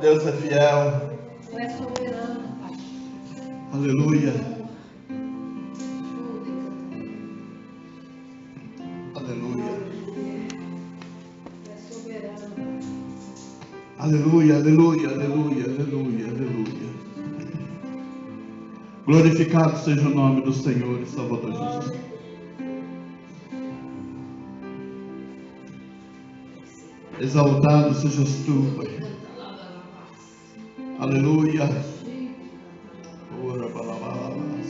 Deus é fiel. Tu és soberano, Pai. Aleluia. Aleluia. Tu és soberano. Aleluia, aleluia, aleluia, aleluia, aleluia. Glorificado seja o nome do Senhor e Salvador Jesus. Exaltado sejas tu, Pai. Aleluia. Ora, balabalabas.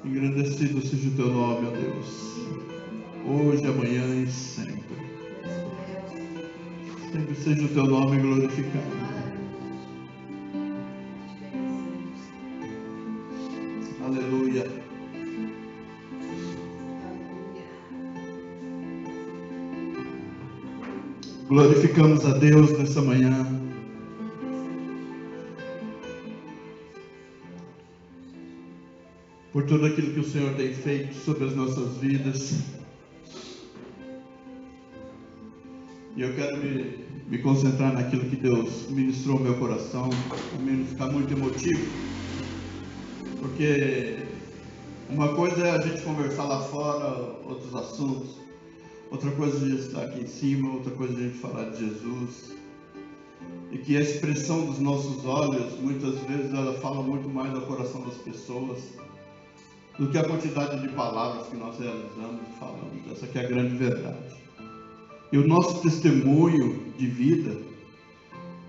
Engrandecido seja o teu nome, ó Deus. Hoje, amanhã e sempre. Sempre seja o teu nome glorificado. Aleluia. Glorificamos a Deus nessa manhã. Por tudo aquilo que o Senhor tem feito sobre as nossas vidas. E eu quero me concentrar naquilo que Deus ministrou ao meu coração, para mim não ficar muito emotivo. Porque uma coisa é a gente conversar lá fora, outros assuntos. Outra coisa é a gente estar aqui em cima, outra coisa é a gente falar de Jesus. E que a expressão dos nossos olhos, muitas vezes, ela fala muito mais ao coração das pessoas do que a quantidade de palavras que nós realizamos e falamos. Essa aqui é a grande verdade. E o nosso testemunho de vida,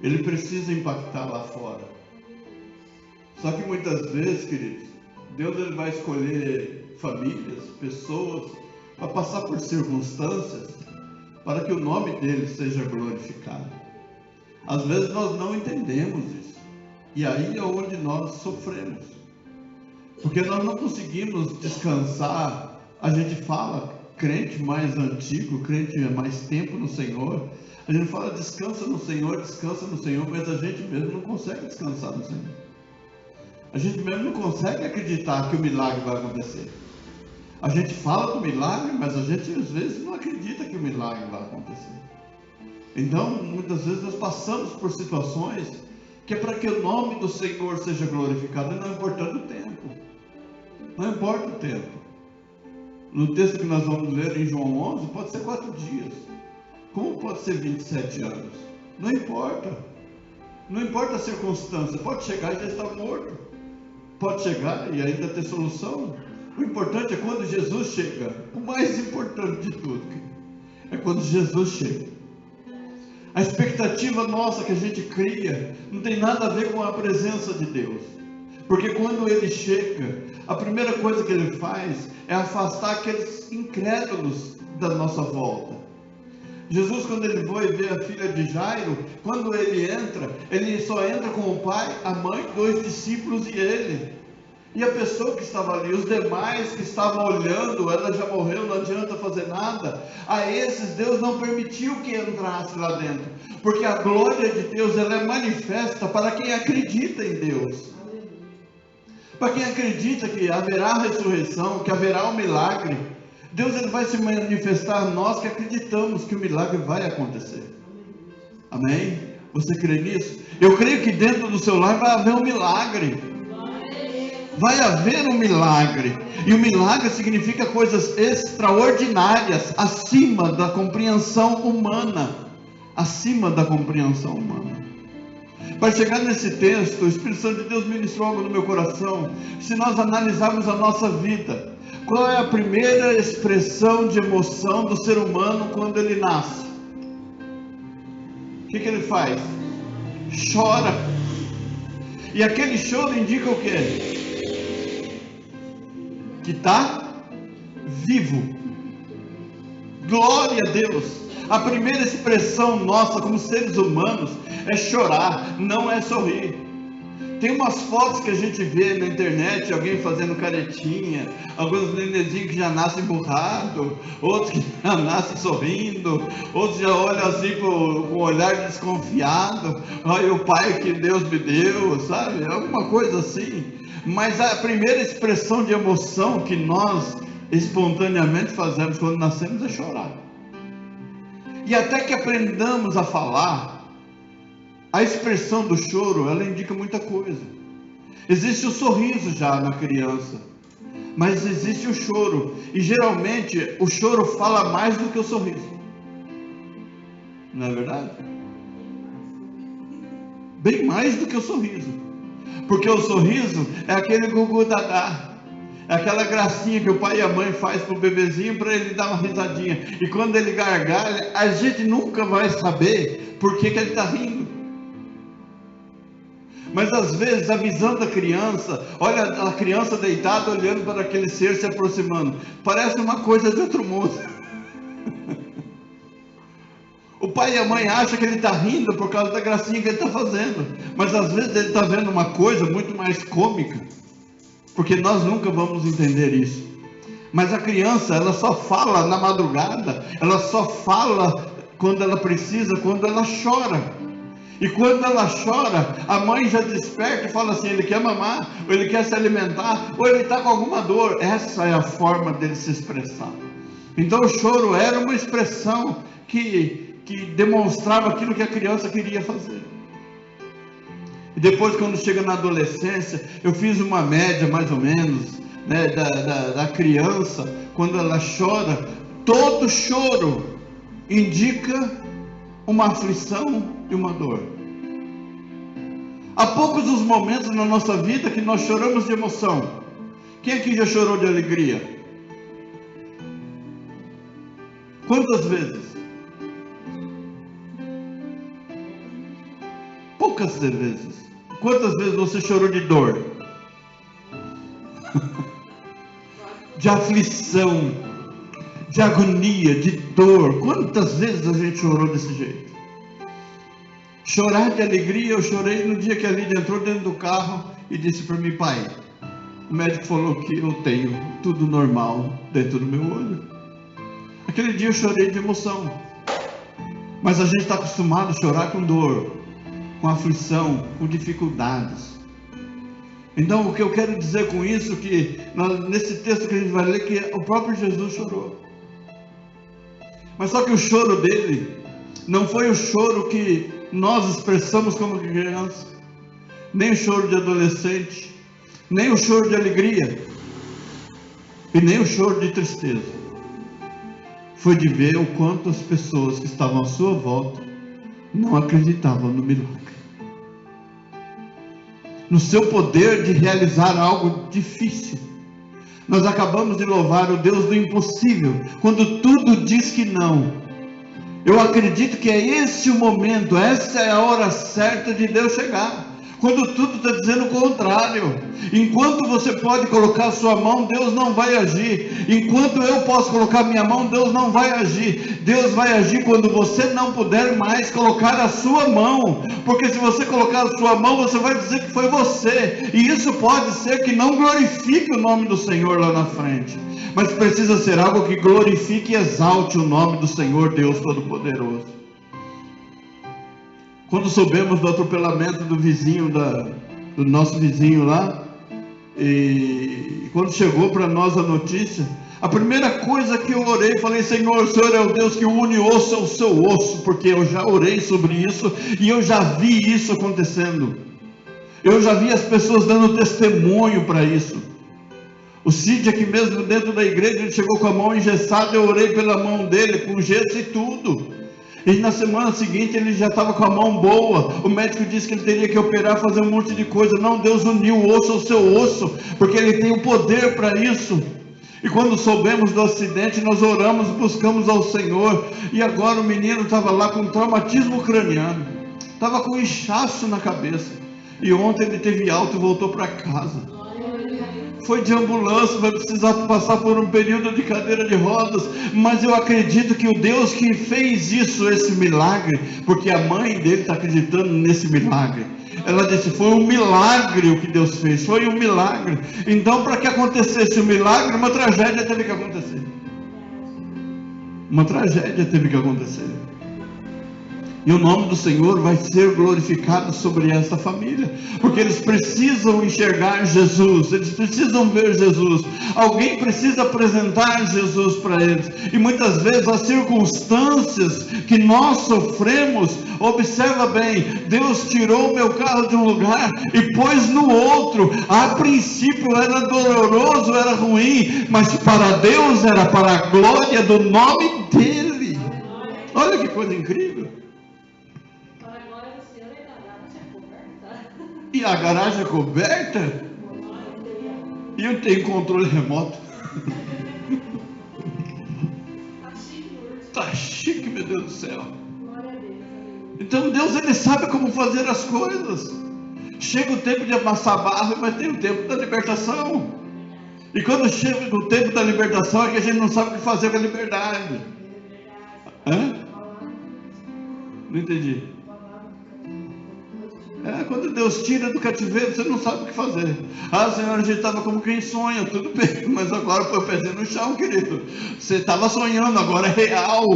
ele precisa impactar lá fora. Só que muitas vezes, queridos, Deus ele vai escolher famílias, pessoas, para passar por circunstâncias, para que o nome dele seja glorificado. Às vezes nós não entendemos isso. E aí é onde nós sofremos. Porque nós não conseguimos descansar. A gente fala, crente mais antigo, crente há mais tempo no Senhor, a gente fala descansa no Senhor, mas a gente mesmo não consegue descansar no Senhor. A gente mesmo não consegue acreditar que o milagre vai acontecer. A gente fala do milagre, mas a gente às vezes não acredita que o milagre vai acontecer. Então, muitas vezes nós passamos por situações que é para que o nome do Senhor seja glorificado, e não importando o tempo. Não importa o tempo. No texto que nós vamos ler em João 11, pode ser 4 dias. Como pode ser 27 anos? Não importa. Não importa a circunstância. Pode chegar e já estar morto. Pode chegar e ainda ter solução. O importante é quando Jesus chega. O mais importante de tudo é quando Jesus chega. A expectativa nossa que a gente cria não tem nada a ver com a presença de Deus. Porque quando Ele chega, a primeira coisa que Ele faz é afastar aqueles incrédulos da nossa volta. Jesus, quando Ele foi ver a filha de Jairo, quando Ele só entra com o pai, a mãe, 2 discípulos e Ele. E a pessoa que estava ali, os demais que estavam olhando, ela já morreu, não adianta fazer nada. A esses Deus não permitiu que entrasse lá dentro, porque a glória de Deus ela é manifesta para quem acredita em Deus. Para quem acredita que haverá ressurreição, que haverá um milagre, Deus ele vai se manifestar a nós que acreditamos que o milagre vai acontecer. Amém? Você crê nisso? Eu creio que dentro do seu lar vai haver um milagre. Vai haver um milagre. E o milagre significa coisas extraordinárias, acima da compreensão humana. Acima da compreensão humana. Para chegar nesse texto, o Espírito Santo de Deus ministrou algo no meu coração. Se nós analisarmos a nossa vida, qual é a primeira expressão de emoção do ser humano quando ele nasce? O que ele faz? Chora. E aquele choro indica o quê? Que está vivo. Glória a Deus. A primeira expressão nossa como seres humanos é chorar, não é sorrir. Tem umas fotos que a gente vê na internet, alguém fazendo caretinha, alguns nenenzinhos que já nascem burrado, outros que já nascem sorrindo, outros já olham assim com um olhar desconfiado, olha o pai que Deus me deu, sabe? Alguma coisa assim. Mas a primeira expressão de emoção que nós espontaneamente fazemos quando nascemos é chorar. E até que aprendamos a falar, A expressão do choro, ela indica muita coisa. Existe o sorriso já na criança, mas existe o choro. E geralmente o choro fala mais do que o sorriso. Não é verdade? Bem mais do que o sorriso. Porque o sorriso é aquele gugu dadá. É aquela gracinha que o pai e a mãe faz pro bebezinho para ele dar uma risadinha. E quando ele gargalha, a gente nunca vai saber por que ele está rindo. Mas às vezes a visão da criança, olha a criança deitada olhando para aquele ser se aproximando, parece uma coisa de outro mundo. O pai e a mãe acham que ele está rindo por causa da gracinha que ele está fazendo, mas às vezes ele está vendo uma coisa muito mais cômica, porque nós nunca vamos entender isso. Mas a criança, ela só fala na madrugada, ela só fala quando ela precisa, quando ela chora. E quando ela chora, a mãe já desperta e fala assim, ele quer mamar, ou ele quer se alimentar, ou ele está com alguma dor. Essa é a forma dele se expressar. Então o choro era uma expressão que demonstrava aquilo que a criança queria fazer. E depois, quando chega na adolescência, eu fiz uma média mais ou menos, né, da criança, quando ela chora, todo choro indica uma aflição e uma dor. Há poucos os momentos na nossa vida que nós choramos de emoção. Quem aqui já chorou de alegria? Quantas vezes? Poucas vezes. Quantas vezes você chorou de dor? De aflição, de agonia, de dor. Quantas vezes a gente chorou desse jeito? Chorar de alegria, eu chorei no dia que a Lídia entrou dentro do carro e disse para mim, pai, o médico falou que eu tenho tudo normal dentro do meu olho. Aquele dia eu chorei de emoção. Mas a gente está acostumado a chorar com dor, com aflição, com dificuldades. Então o que eu quero dizer com isso, que nesse texto que a gente vai ler, que o próprio Jesus chorou. Mas só que o choro dele não foi o choro que nós expressamos como criança, nem o choro de adolescente, nem o choro de alegria, e nem o choro de tristeza. Foi de ver o quanto as pessoas que estavam à sua volta não acreditavam no milagre, no seu poder de realizar algo difícil. Nós acabamos de louvar o Deus do impossível, quando tudo diz que não. Eu acredito que é esse o momento, essa é a hora certa de Deus chegar, quando tudo está dizendo o contrário. Enquanto você pode colocar a sua mão, Deus não vai agir. Enquanto eu posso colocar minha mão, Deus não vai agir. Deus vai agir quando você não puder mais colocar a sua mão, porque se você colocar a sua mão, você vai dizer que foi você, e isso pode ser que não glorifique o nome do Senhor lá na frente, mas precisa ser algo que glorifique e exalte o nome do Senhor Deus Todo-Poderoso. Quando soubemos do atropelamento do vizinho, do nosso vizinho lá, e quando chegou para nós a notícia, a primeira coisa que eu orei, falei, Senhor, o Senhor é o Deus que une osso ao seu osso, porque eu já orei sobre isso, e eu já vi isso acontecendo, eu já vi as pessoas dando testemunho para isso. O Cid aqui mesmo dentro da igreja, ele chegou com a mão engessada, eu orei pela mão dele, com gesso e tudo. E na semana seguinte ele já estava com a mão boa. O médico disse que ele teria que operar, fazer um monte de coisa. Não, Deus uniu o osso ao seu osso, porque Ele tem o poder para isso. E quando soubemos do acidente, nós oramos, buscamos ao Senhor. E agora o menino estava lá com traumatismo craniano, estava com inchaço na cabeça. E ontem ele teve alta e voltou para casa. Foi de ambulância, vai precisar passar por um período de cadeira de rodas, mas eu acredito que o Deus que fez isso, esse milagre, porque a mãe dele está acreditando nesse milagre. Ela disse, foi um milagre o que Deus fez, foi um milagre. Então, para que acontecesse o milagre, uma tragédia teve que acontecer. Uma tragédia teve que acontecer. E o nome do Senhor vai ser glorificado sobre esta família, porque eles precisam enxergar Jesus, eles precisam ver Jesus, alguém precisa apresentar Jesus para eles. E muitas vezes as circunstâncias que nós sofremos, observa bem, Deus tirou o meu carro de um lugar e pôs no outro. A princípio era doloroso, era ruim, mas para Deus era para a glória do nome dele. Olha que coisa incrível. E a garagem é coberta? E eu tenho controle remoto. Tá chique, meu Deus do céu. Então Deus, ele sabe como fazer as coisas. Chega o tempo de amassar barro, mas tem o tempo da libertação. E quando chega o tempo da libertação, é que a gente não sabe o que fazer com a liberdade. Hã? Não entendi. Quando Deus tira do cativeiro, você não sabe o que fazer. Ah, Senhor, a gente estava como quem sonha, tudo bem, mas agora põe o pezinho no chão, querido. Você estava sonhando, agora é real.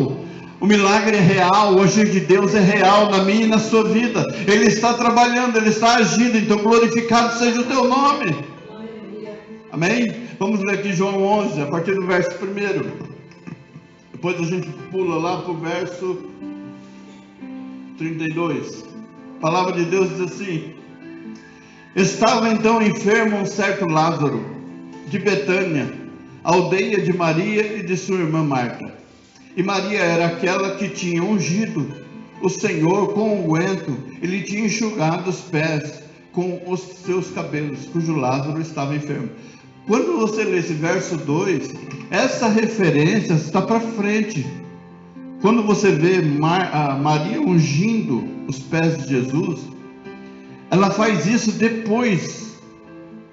O milagre é real, o agir de Deus é real na minha e na sua vida. Ele está trabalhando, Ele está agindo, então glorificado seja o teu nome. Amém? Vamos ler aqui João 11, a partir do verso 1. Depois a gente pula lá para o verso 32. A palavra de Deus diz assim: estava então enfermo um certo Lázaro, de Betânia, aldeia de Maria e de sua irmã Marta. E Maria era aquela que tinha ungido o Senhor com unguento e lhe tinha enxugado os pés com os seus cabelos, cujo Lázaro estava enfermo. Quando você lê esse verso 2, essa referência está para frente. Quando você vê a Maria ungindo os pés de Jesus, ela faz isso depois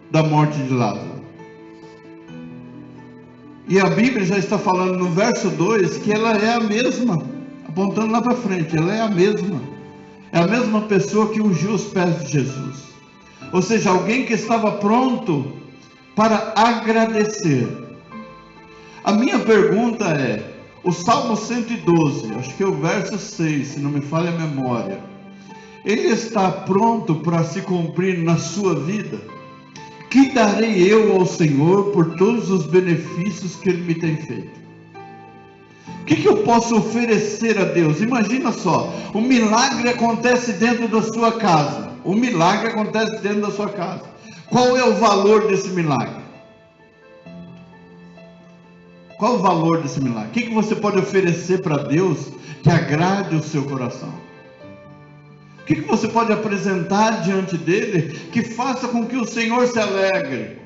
da morte de Lázaro. E a Bíblia já está falando no verso 2 que ela é a mesma, apontando lá para frente, ela é a mesma. É a mesma pessoa que ungiu os pés de Jesus. Ou seja, alguém que estava pronto para agradecer. A minha pergunta é, o Salmo 112, acho que é o verso 6, se não me falha a memória, ele está pronto para se cumprir na sua vida? Que darei eu ao Senhor por todos os benefícios que Ele me tem feito? O que eu posso oferecer a Deus? Imagina só, o milagre acontece dentro da sua casa. O milagre acontece dentro da sua casa. Qual é o valor desse milagre? Qual o valor desse milagre? O que você pode oferecer para Deus que agrade o seu coração? O que você pode apresentar diante dele que faça com que o Senhor se alegre?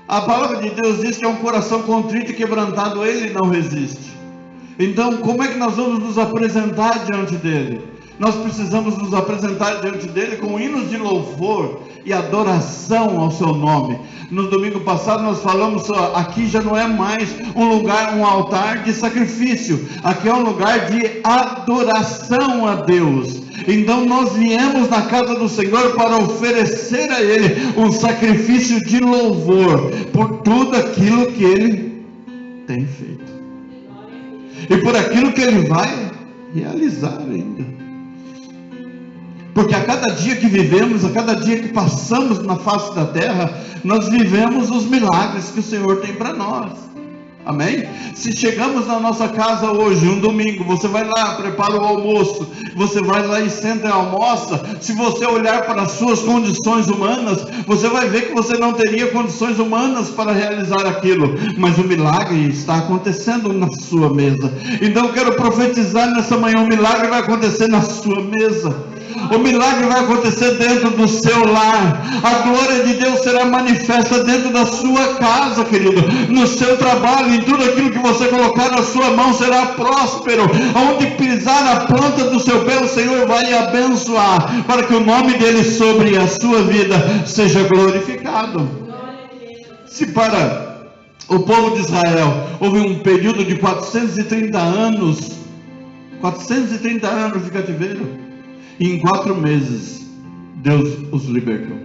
A palavra de Deus diz que é um coração contrito e quebrantado, ele não resiste. Então, como é que nós vamos nos apresentar diante dele? Nós precisamos nos apresentar diante dele com hinos de louvor e adoração ao seu nome. No domingo passado nós falamos, aqui já não é mais um lugar, um altar de sacrifício, aqui é um lugar de adoração a Deus. Então nós viemos na casa do Senhor para oferecer a Ele um sacrifício de louvor por tudo aquilo que Ele tem feito e por aquilo que Ele vai realizar ainda. Porque a cada dia que vivemos, a cada dia que passamos na face da terra, nós vivemos os milagres que o Senhor tem para nós. Amém? Se chegamos na nossa casa hoje, um domingo, você vai lá, prepara o almoço, você vai lá e senta e almoça. Se você olhar para as suas condições humanas, você vai ver que você não teria condições humanas para realizar aquilo, mas o milagre está acontecendo na sua mesa. Então eu quero profetizar nessa manhã, o milagre vai acontecer na sua mesa. O milagre vai acontecer dentro do seu lar. A glória de Deus será manifesta dentro da sua casa, querido. No seu trabalho, em tudo aquilo que você colocar na sua mão será próspero. Onde pisar a planta do seu pé, o Senhor vai abençoar, para que o nome dele sobre a sua vida seja glorificado. Se para o povo de Israel houve um período de 430 anos de cativeiro, e em 4 meses Deus os libertou.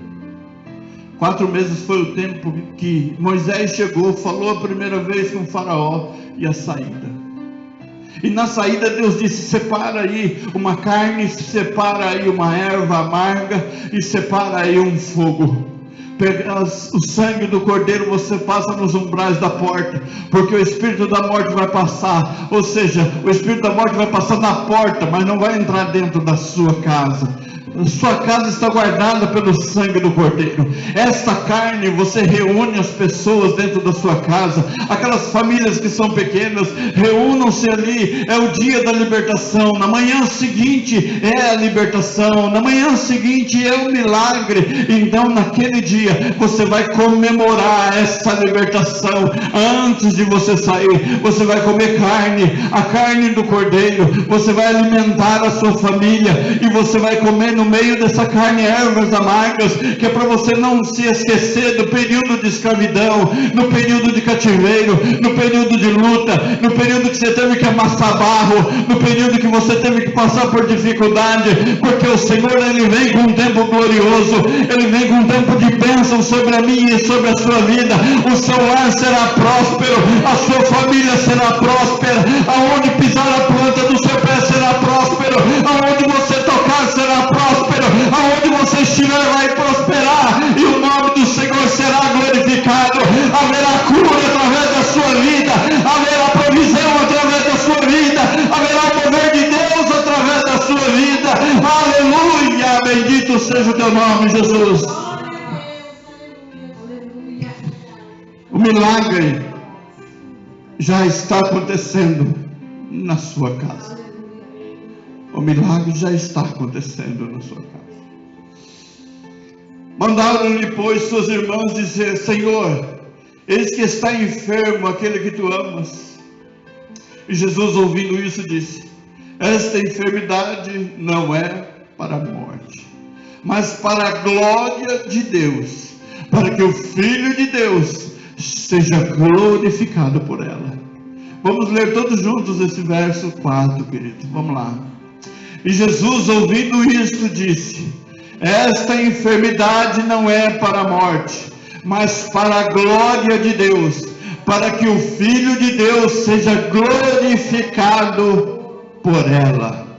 4 meses foi o tempo que Moisés chegou, falou a primeira vez com o faraó e a saída. E na saída Deus disse: separa aí uma carne, separa aí uma erva amarga e separa aí um fogo. Pega o sangue do cordeiro, você passa nos umbrais da porta, porque o espírito da morte vai passar. Ou seja, o espírito da morte vai passar na porta, mas não vai entrar dentro da sua casa. Sua casa está guardada pelo sangue do cordeiro. Esta carne, você reúne as pessoas dentro da sua casa, aquelas famílias que são pequenas, reúnam-se ali. É o dia da libertação. Na manhã seguinte é a libertação, na manhã seguinte é o milagre. Então naquele dia você vai comemorar essa libertação. Antes de você sair, você vai comer carne, a carne do cordeiro. Você vai alimentar a sua família, e você vai comer no meio dessa carne ervas amargas, que é para você não se esquecer do período de escravidão, no período de cativeiro, no período de luta, no período que você teve que amassar barro, no período que você teve que passar por dificuldade, porque o Senhor, Ele vem com um tempo glorioso, Ele vem com um tempo de bênção sobre a minha e sobre a sua vida. O seu lar será próspero, a sua família será próspera, aonde pisar a planta do seu pé será próspero, aonde você tocar será próspero, aonde você estiver vai prosperar, e o nome do Senhor será glorificado. Haverá cura através da sua vida, haverá provisão através da sua vida, haverá o poder de Deus através da sua vida. Aleluia, bendito seja o teu nome, Jesus. O milagre já está acontecendo na sua casa. O milagre já está acontecendo na sua casa. Mandaram-lhe, pois, suas irmãs dizer: Senhor, eis que está enfermo aquele que tu amas. E Jesus, ouvindo isso, disse: esta enfermidade não é para a morte, mas para a glória de Deus, para que o Filho de Deus seja glorificado por ela. Vamos ler todos juntos esse verso 4, querido. Vamos lá. E Jesus, ouvindo isto, disse: esta enfermidade não é para a morte, mas para a glória de Deus, para que o Filho de Deus seja glorificado por ela.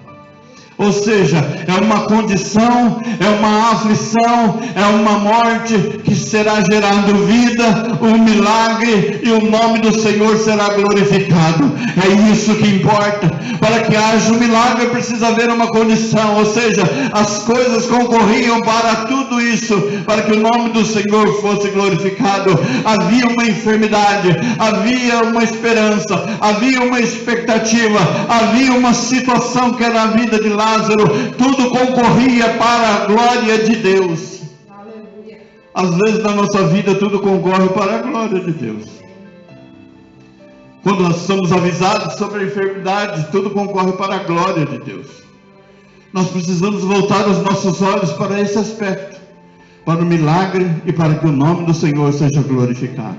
Ou seja, é uma condição, é uma aflição, é uma morte que será gerando vida, um milagre, e o nome do Senhor será glorificado. É isso que importa. Para que haja um milagre precisa haver uma condição, ou seja, as coisas concorriam para tudo isso, para que o nome do Senhor fosse glorificado. Havia uma enfermidade, havia uma esperança, havia uma expectativa, havia uma situação que era a vida de Lázaro. Tudo concorria para a glória de Deus. Aleluia. Às vezes na nossa vida tudo concorre para a glória de Deus. Quando nós somos avisados sobre a enfermidade, tudo concorre para a glória de Deus. Nós precisamos voltar os nossos olhos para esse aspecto, para o milagre e para que o nome do Senhor seja glorificado.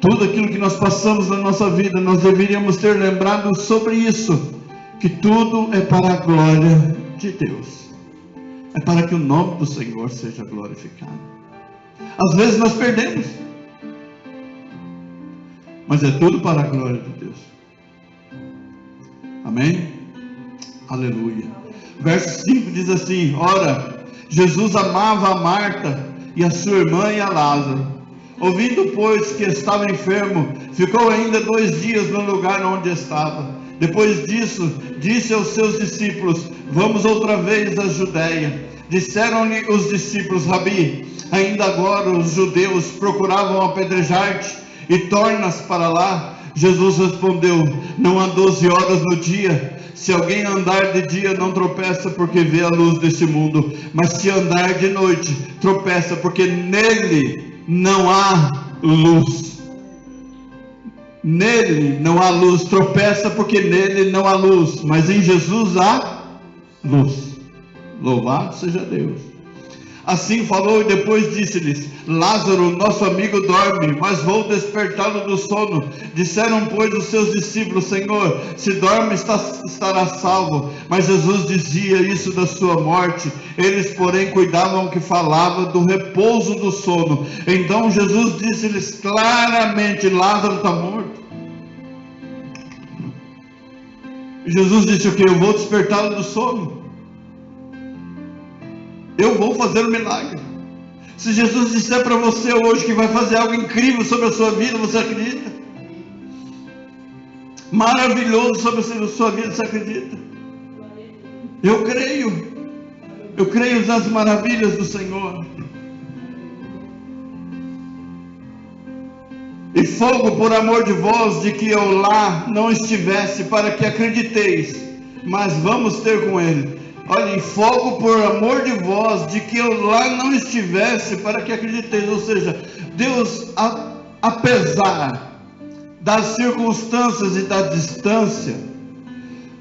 Tudo aquilo que nós passamos na nossa vida, nós deveríamos ter lembrado sobre isso, que tudo é para a glória de Deus, é para que o nome do Senhor seja glorificado. Às vezes nós perdemos, mas é tudo para a glória de Deus. Amém? Aleluia. Verso 5 diz assim: ora, Jesus amava a Marta e a sua irmã e a Lázaro. Ouvindo, pois, que estava enfermo, ficou ainda 2 dias no lugar onde estava. Depois disso, disse aos seus discípulos: vamos outra vez à Judeia. Disseram-lhe os discípulos: Rabi, ainda agora os judeus procuravam apedrejar-te, e tornas para lá? Jesus respondeu: não há 12 horas no dia. Se alguém andar de dia, não tropeça, porque vê a luz deste mundo. Mas se andar de noite, tropeça, porque nele não há luz. Nele não há luz, tropeça porque nele não há luz, mas em Jesus há luz. Louvado seja Deus. Assim falou e depois disse-lhes: Lázaro, nosso amigo, dorme, mas vou despertá-lo do sono. Disseram, pois, os seus discípulos: Senhor, se dorme, estará salvo. Mas Jesus dizia isso da sua morte. Eles, porém, cuidavam que falava do repouso do sono. Então Jesus disse-lhes claramente: Lázaro está morto. Jesus disse o que? Eu vou despertá-lo do sono. Eu vou fazer um milagre. Se Jesus disser para você hoje que vai fazer algo incrível sobre a sua vida, você acredita? Maravilhoso sobre a sua vida, você acredita? Eu creio. Eu creio nas maravilhas do Senhor. E fogo por amor de vós, de que eu lá não estivesse, para que acrediteis, mas vamos ter com ele. Olha, e fogo por amor de vós, de que eu lá não estivesse, para que acrediteis. Ou seja, Deus, apesar das circunstâncias e da distância,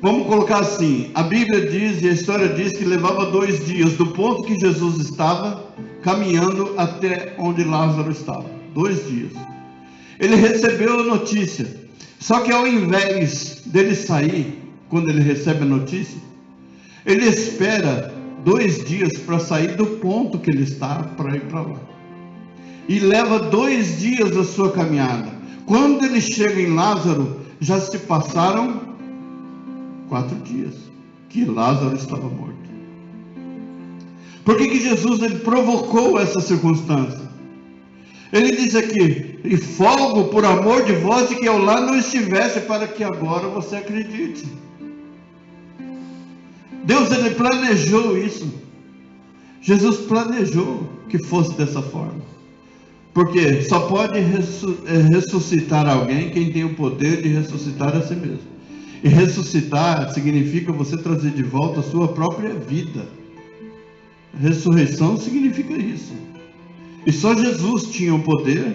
vamos colocar assim, a Bíblia diz e a história diz que levava 2 dias do ponto que Jesus estava caminhando até onde Lázaro estava. 2 dias. Ele recebeu a notícia, só que ao invés dele sair, quando ele recebe a notícia, ele espera 2 dias para sair do ponto que ele está para ir para lá. E leva 2 dias da sua caminhada. Quando ele chega em Lázaro, já se passaram 4 dias que Lázaro estava morto. Por que Jesus ele provocou essa circunstância? Ele diz aqui, e fogo por amor de vós, de que eu lá não estivesse, para que agora você acredite. Deus ele planejou isso. Jesus planejou que fosse dessa forma. Porque só pode ressuscitar alguém quem tem o poder de ressuscitar a si mesmo. E ressuscitar significa você trazer de volta a sua própria vida. Ressurreição significa isso. E só Jesus tinha o poder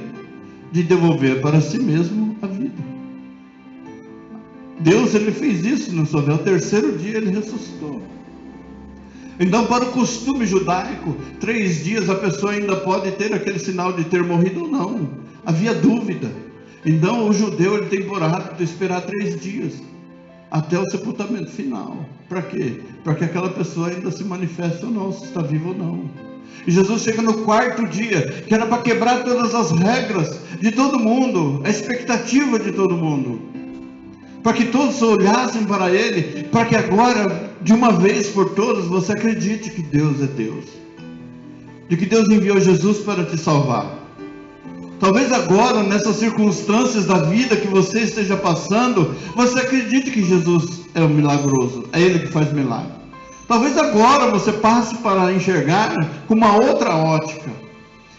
de devolver para si mesmo a vida. Deus ele fez isso no seu ao 3º dia ele ressuscitou. Então, para o costume judaico, 3 dias a pessoa ainda pode ter aquele sinal de ter morrido ou não. Havia dúvida. Então o judeu ele tem por hábito esperar 3 dias até o sepultamento final. Para quê? Para que aquela pessoa ainda se manifeste ou não, se está vivo ou não. E Jesus chega no 4º dia, que era para quebrar todas as regras de todo mundo, a expectativa de todo mundo, para que todos olhassem para Ele, para que agora, de uma vez por todas, você acredite que Deus é Deus, de que Deus enviou Jesus para te salvar. Talvez agora, nessas circunstâncias da vida que você esteja passando, você acredite que Jesus é o milagroso, é Ele que faz milagre. Talvez agora você passe para enxergar com uma outra ótica,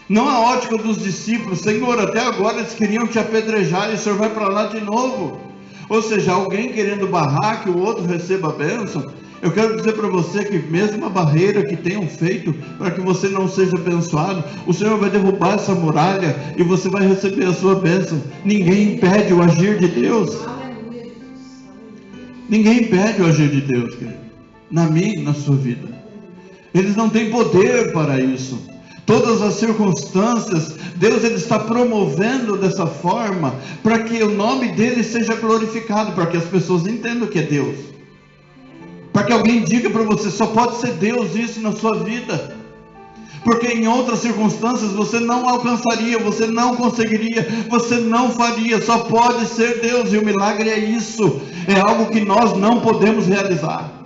não a ótica dos discípulos. Senhor, até agora eles queriam te apedrejar e o Senhor vai para lá de novo. Ou seja, alguém querendo barrar que o outro receba a bênção. Eu quero dizer para você que mesmo a barreira que tenham feito para que você não seja abençoado, o Senhor vai derrubar essa muralha e você vai receber a sua bênção. Ninguém impede o agir de Deus. Ninguém impede o agir de Deus, querido. Na minha e na sua vida. Eles não têm poder para isso. Todas as circunstâncias, Deus ele está promovendo dessa forma para que o nome dele seja glorificado, para que as pessoas entendam que é Deus, para que alguém diga para você, só pode ser Deus isso na sua vida, porque em outras circunstâncias você não alcançaria, você não conseguiria, você não faria, só pode ser Deus. E o milagre é isso, é algo que nós não podemos realizar.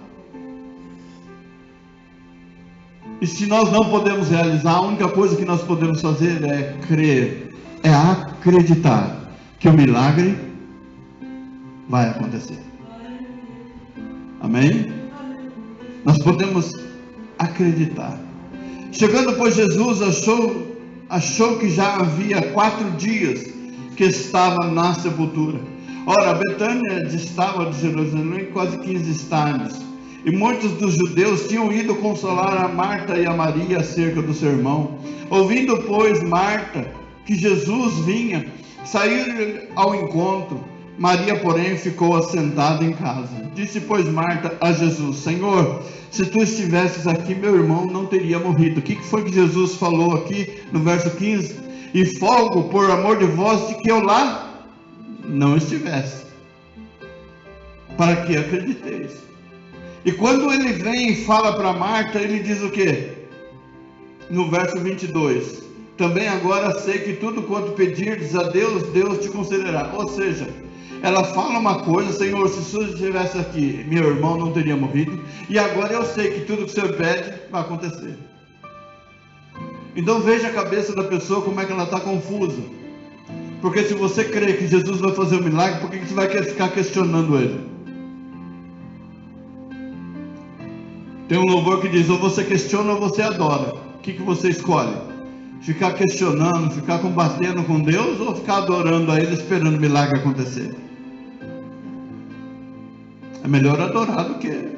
E se nós não podemos realizar, a única coisa que nós podemos fazer é crer, é acreditar que o milagre vai acontecer. Amém? Nós podemos acreditar. Chegando, pois, Jesus achou que já havia 4 dias que estava na sepultura. Ora, Betânia distava de Jerusalém quase 15 estádios. E muitos dos judeus tinham ido consolar a Marta e a Maria acerca do seu irmão. Ouvindo, pois, Marta que Jesus vinha, saiu ao encontro. Maria, porém, ficou assentada em casa. Disse, pois, Marta a Jesus, Senhor, se tu estivesses aqui, meu irmão não teria morrido. O que foi que Jesus falou aqui no verso 15? E fogo por amor de vós, de que eu lá não estivesse, para que acrediteis. E quando ele vem e fala para Marta, ele diz o quê? No verso 22, também agora sei que tudo quanto pedirdes a Deus, Deus te concederá. Ou seja, Ela fala uma coisa: Senhor, se o Senhor estivesse aqui, meu irmão não teria morrido, e agora eu sei que tudo que o Senhor pede vai acontecer. Então veja a cabeça da pessoa, como é que ela está confusa. Porque se você crê que Jesus vai fazer um milagre, por que você vai ficar questionando Ele? Tem um louvor que diz: ou você questiona ou você adora. O que você escolhe? Ficar questionando, ficar combatendo com Deus, ou ficar adorando a Ele, esperando o milagre acontecer? É melhor adorar do que...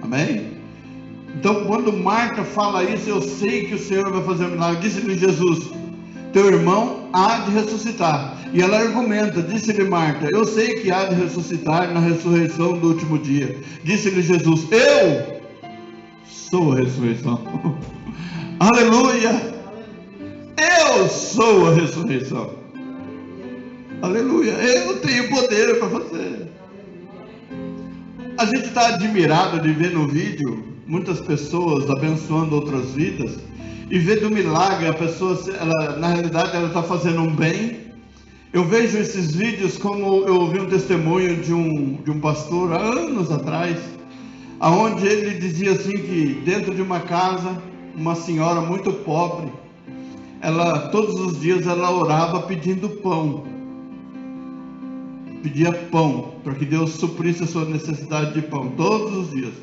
Amém? Então quando Marta fala isso: eu sei que o Senhor vai fazer um milagre. Disse-lhe Jesus: teu irmão há de ressuscitar. E ela argumenta, disse-lhe Marta: eu sei que há de ressuscitar na ressurreição do último dia. Disse-lhe Jesus: eu sou a ressurreição. Aleluia! Eu sou a ressurreição. Aleluia! Eu tenho poder para fazer. A gente está admirado de ver no vídeo muitas pessoas abençoando outras vidas, e ver do milagre a pessoa, na realidade ela está fazendo um bem. Eu vejo esses vídeos como eu ouvi um testemunho de um pastor há anos atrás, aonde ele dizia assim que dentro de uma casa, uma senhora muito pobre, todos os dias ela orava pedindo pão, pedia pão, para que Deus suprisse a sua necessidade de pão, todos os dias.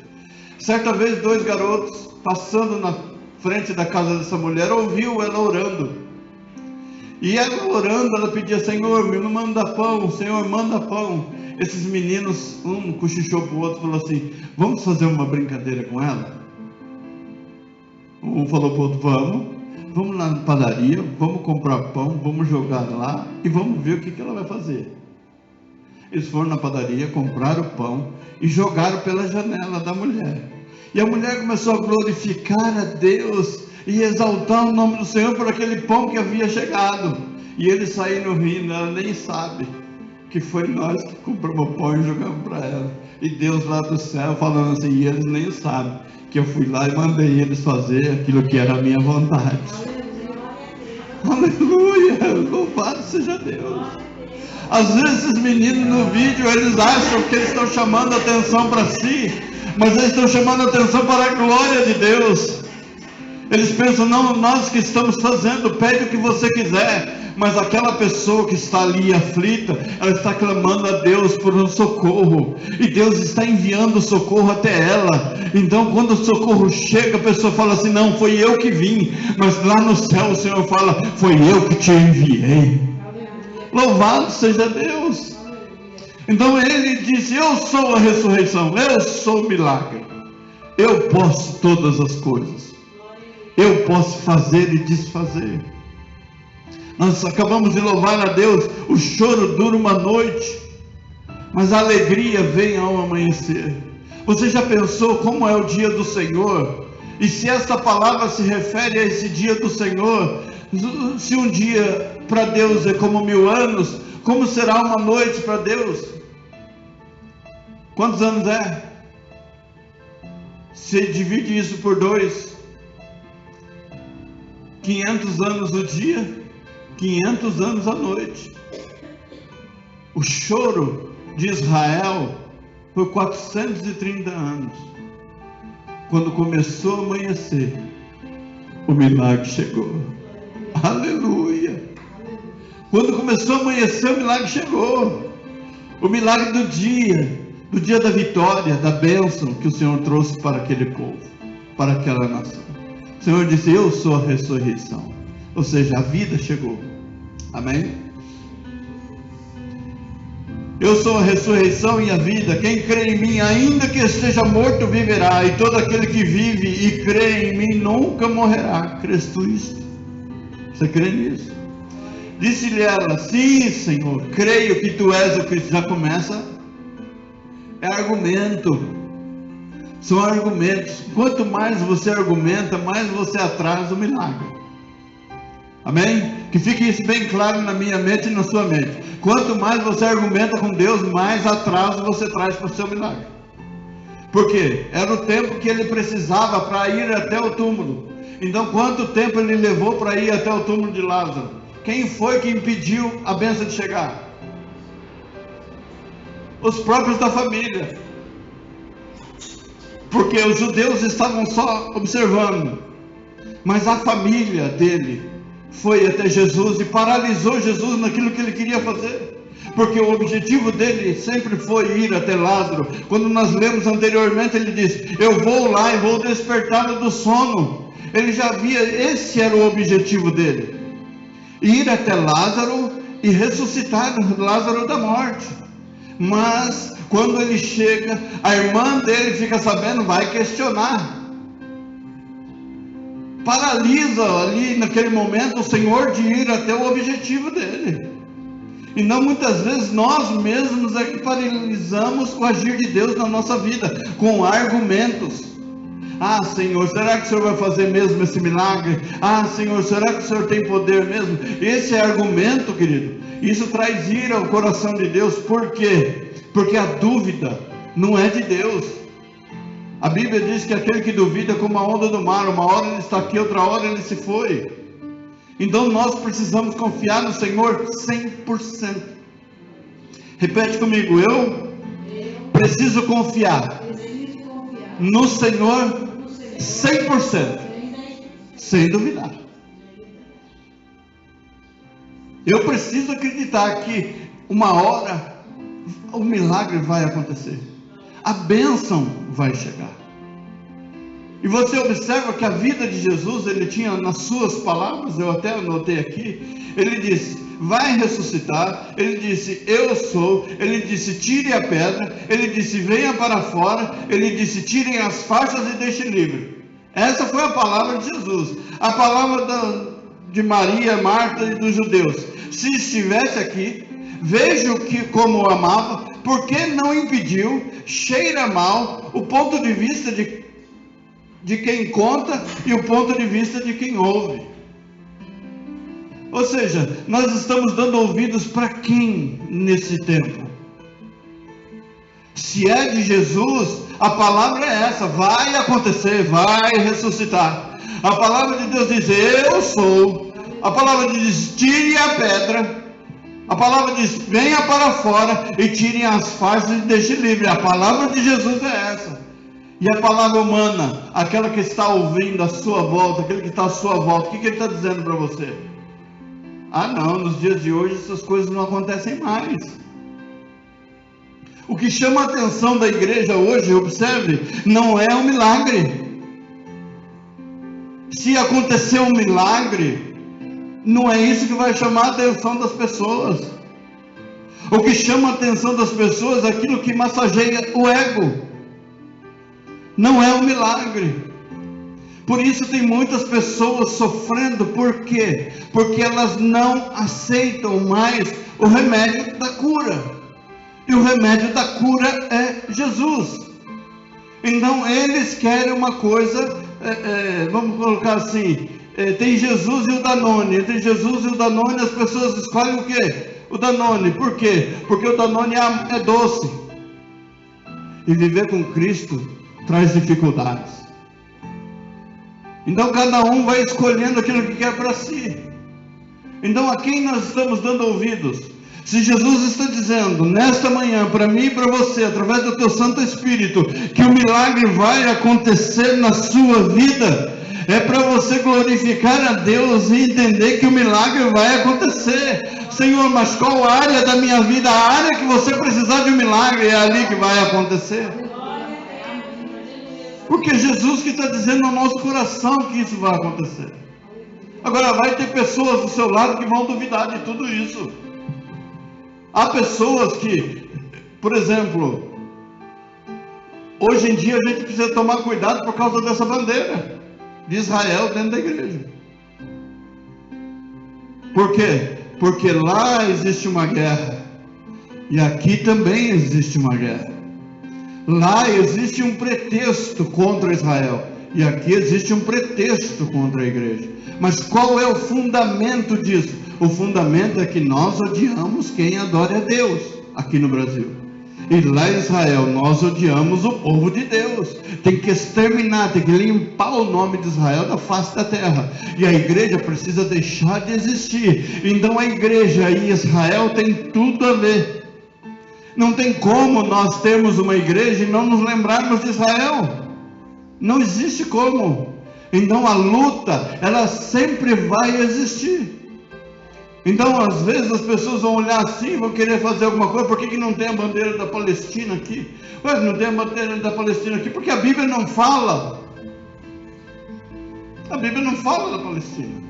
Certa vez 2 garotos passando na frente da casa dessa mulher ouviu ela orando, e ela orando, ela pedia: Senhor, me manda pão, Senhor, manda pão. Esses meninos, um cochichou para o outro, falou assim: vamos fazer uma brincadeira com ela? Um falou para o outro: vamos lá na padaria, vamos comprar pão, vamos jogar lá e vamos ver o que ela vai fazer. Eles foram na padaria, compraram o pão e jogaram pela janela da mulher. E a mulher começou a glorificar a Deus e exaltar o nome do Senhor por aquele pão que havia chegado. E eles saíram rindo, ela nem sabe que foi nós que compramos pão e jogamos para ela. E Deus lá do céu falando assim: e eles nem sabem que eu fui lá e mandei eles fazer aquilo que era a minha vontade. Aleluia! Louvado seja Deus! Às vezes esses meninos no vídeo, eles acham que eles estão chamando a atenção para si, mas eles estão chamando a atenção para a glória de Deus. Eles pensam: não, nós que estamos fazendo, pede o que você quiser. Mas aquela pessoa que está ali aflita, ela está clamando a Deus por um socorro, e Deus está enviando o socorro até ela. Então quando o socorro chega, a pessoa fala assim: não, foi eu que vim. Mas lá no céu o Senhor fala: foi eu que te enviei. Louvado seja Deus. Então ele disse: eu sou a ressurreição, eu sou o milagre, eu posso todas as coisas, eu posso fazer e desfazer. Nós acabamos de louvar a Deus. O choro dura uma noite, mas a alegria vem ao amanhecer. Você já pensou como é o dia do Senhor? E se esta palavra se refere a esse dia do Senhor, se um dia para Deus é como 1000 anos, como será uma noite para Deus? Quantos anos é? Se divide isso por 2, 500 anos o dia, 500 anos a noite. O choro de Israel foi 430 anos. Quando começou a amanhecer, o milagre chegou. Aleluia! Quando começou a amanhecer, o milagre chegou. O milagre do dia da vitória, da bênção que o Senhor trouxe para aquele povo, para aquela nação. O Senhor disse: eu sou a ressurreição. Ou seja, a vida chegou. Amém? Eu sou a ressurreição e a vida. Quem crê em mim, ainda que esteja morto, viverá. E todo aquele que vive e crê em mim nunca morrerá. Crês tu isto? Você crê nisso? Disse-lhe ela: sim, Senhor, creio que tu és o Cristo. Já começa. É argumento. São argumentos. Quanto mais você argumenta, mais você atrasa o milagre. Amém? Que fique isso bem claro na minha mente e na sua mente. Quanto mais você argumenta com Deus, mais atraso você traz para o seu milagre. Por quê? Era o tempo que ele precisava para ir até o túmulo. Então quanto tempo ele levou para ir até o túmulo de Lázaro? Quem foi que impediu a bênção de chegar? os próprios da família. Porque os judeus estavam só observando, mas a família dele foi até Jesus e paralisou Jesus naquilo que ele queria fazer. Porque o objetivo dele sempre foi ir até Lázaro. Quando nós lemos anteriormente, ele disse: eu vou lá e vou despertá-lo do sono. Ele já via, esse era o objetivo dele: ir até Lázaro e ressuscitar Lázaro da morte. Mas quando ele chega, a irmã dele fica sabendo, vai questionar. Paralisa ali naquele momento o Senhor de ir até o objetivo dele. E não, muitas vezes nós mesmos é que paralisamos o agir de Deus na nossa vida, com argumentos. Ah, Senhor, será que o Senhor vai fazer mesmo esse milagre? Ah, Senhor, será que o Senhor tem poder mesmo? Esse é argumento, querido. Isso traz ira ao coração de Deus. Por quê? Porque a dúvida não é de Deus. A Bíblia diz que aquele que duvida é como a onda do mar. Uma hora ele está aqui, outra hora ele se foi. Então nós precisamos confiar no Senhor 100%. Repete comigo: eu preciso confiar no Senhor 100%, sem duvidar. Eu preciso acreditar que uma hora o milagre vai acontecer, a bênção vai chegar. E você observa que a vida de Jesus, ele tinha nas suas palavras, eu até anotei aqui, ele disse: vai ressuscitar, ele disse: eu sou, ele disse: tire a pedra, ele disse: venha para fora, ele disse: tirem as faixas e deixem livre. Essa foi a palavra de Jesus, a palavra de Maria, Marta e dos judeus. Se estivesse aqui, veja como o amava, porque não impediu, cheira mal, o ponto de vista de quem conta e o ponto de vista de quem ouve. Ou seja, nós estamos dando ouvidos para quem nesse tempo? Se é de Jesus, a palavra é essa: vai acontecer, vai ressuscitar. A palavra de Deus diz: eu sou. A palavra diz: tire a pedra. A palavra diz: venha para fora e tirem as faixas e deixem livre. A palavra de Jesus é essa. E a palavra humana, aquela que está ouvindo à sua volta, aquele que está à sua volta, o que ele está dizendo para você? Ah não, nos dias de hoje essas coisas não acontecem mais. O que chama a atenção da igreja hoje, observe, não é um milagre. Se acontecer um milagre, não é isso que vai chamar a atenção das pessoas. O que chama a atenção das pessoas é aquilo que massageia o ego. Não é um milagre. Por isso tem muitas pessoas sofrendo. Por quê? Porque elas não aceitam mais o remédio da cura. E o remédio da cura é Jesus. Então eles querem uma coisa, vamos colocar assim, tem Jesus e o Danone. Entre Jesus e o Danone as pessoas escolhem o quê? O Danone. Por quê? Porque o Danone é doce. E viver com Cristo traz dificuldades. Então cada um vai escolhendo aquilo que quer para si. Então a quem nós estamos dando ouvidos? Se Jesus está dizendo nesta manhã para mim e para você, através do teu Santo Espírito, que o milagre vai acontecer na sua vida, é para você glorificar a Deus e entender que o milagre vai acontecer. Senhor, mas qual área da minha vida? A área que você precisar de um milagre, é ali que vai acontecer. Porque Jesus que está dizendo no nosso coração que isso vai acontecer. Agora vai ter pessoas do seu lado que vão duvidar de tudo isso. Há pessoas que, por exemplo, hoje em dia a gente precisa tomar cuidado por causa dessa bandeira de Israel dentro da igreja. Por quê? Porque lá existe uma guerra e aqui também existe uma guerra. Lá existe um pretexto contra Israel e aqui existe um pretexto contra a igreja. Mas qual é o fundamento disso? O fundamento é que nós odiamos quem adora a Deus aqui no Brasil. E lá em Israel nós odiamos o povo de Deus. Tem que exterminar, tem que limpar o nome de Israel da face da terra. E a igreja precisa deixar de existir. Então a igreja e Israel tem tudo a ver. Não tem como nós termos uma igreja e não nos lembrarmos de Israel. Não existe como. Então a luta, ela sempre vai existir. Então às vezes as pessoas vão olhar assim, vão querer fazer alguma coisa. Por que não tem a bandeira da Palestina aqui? Ué, não tem a bandeira da Palestina aqui porque a Bíblia não fala. A Bíblia não fala da Palestina.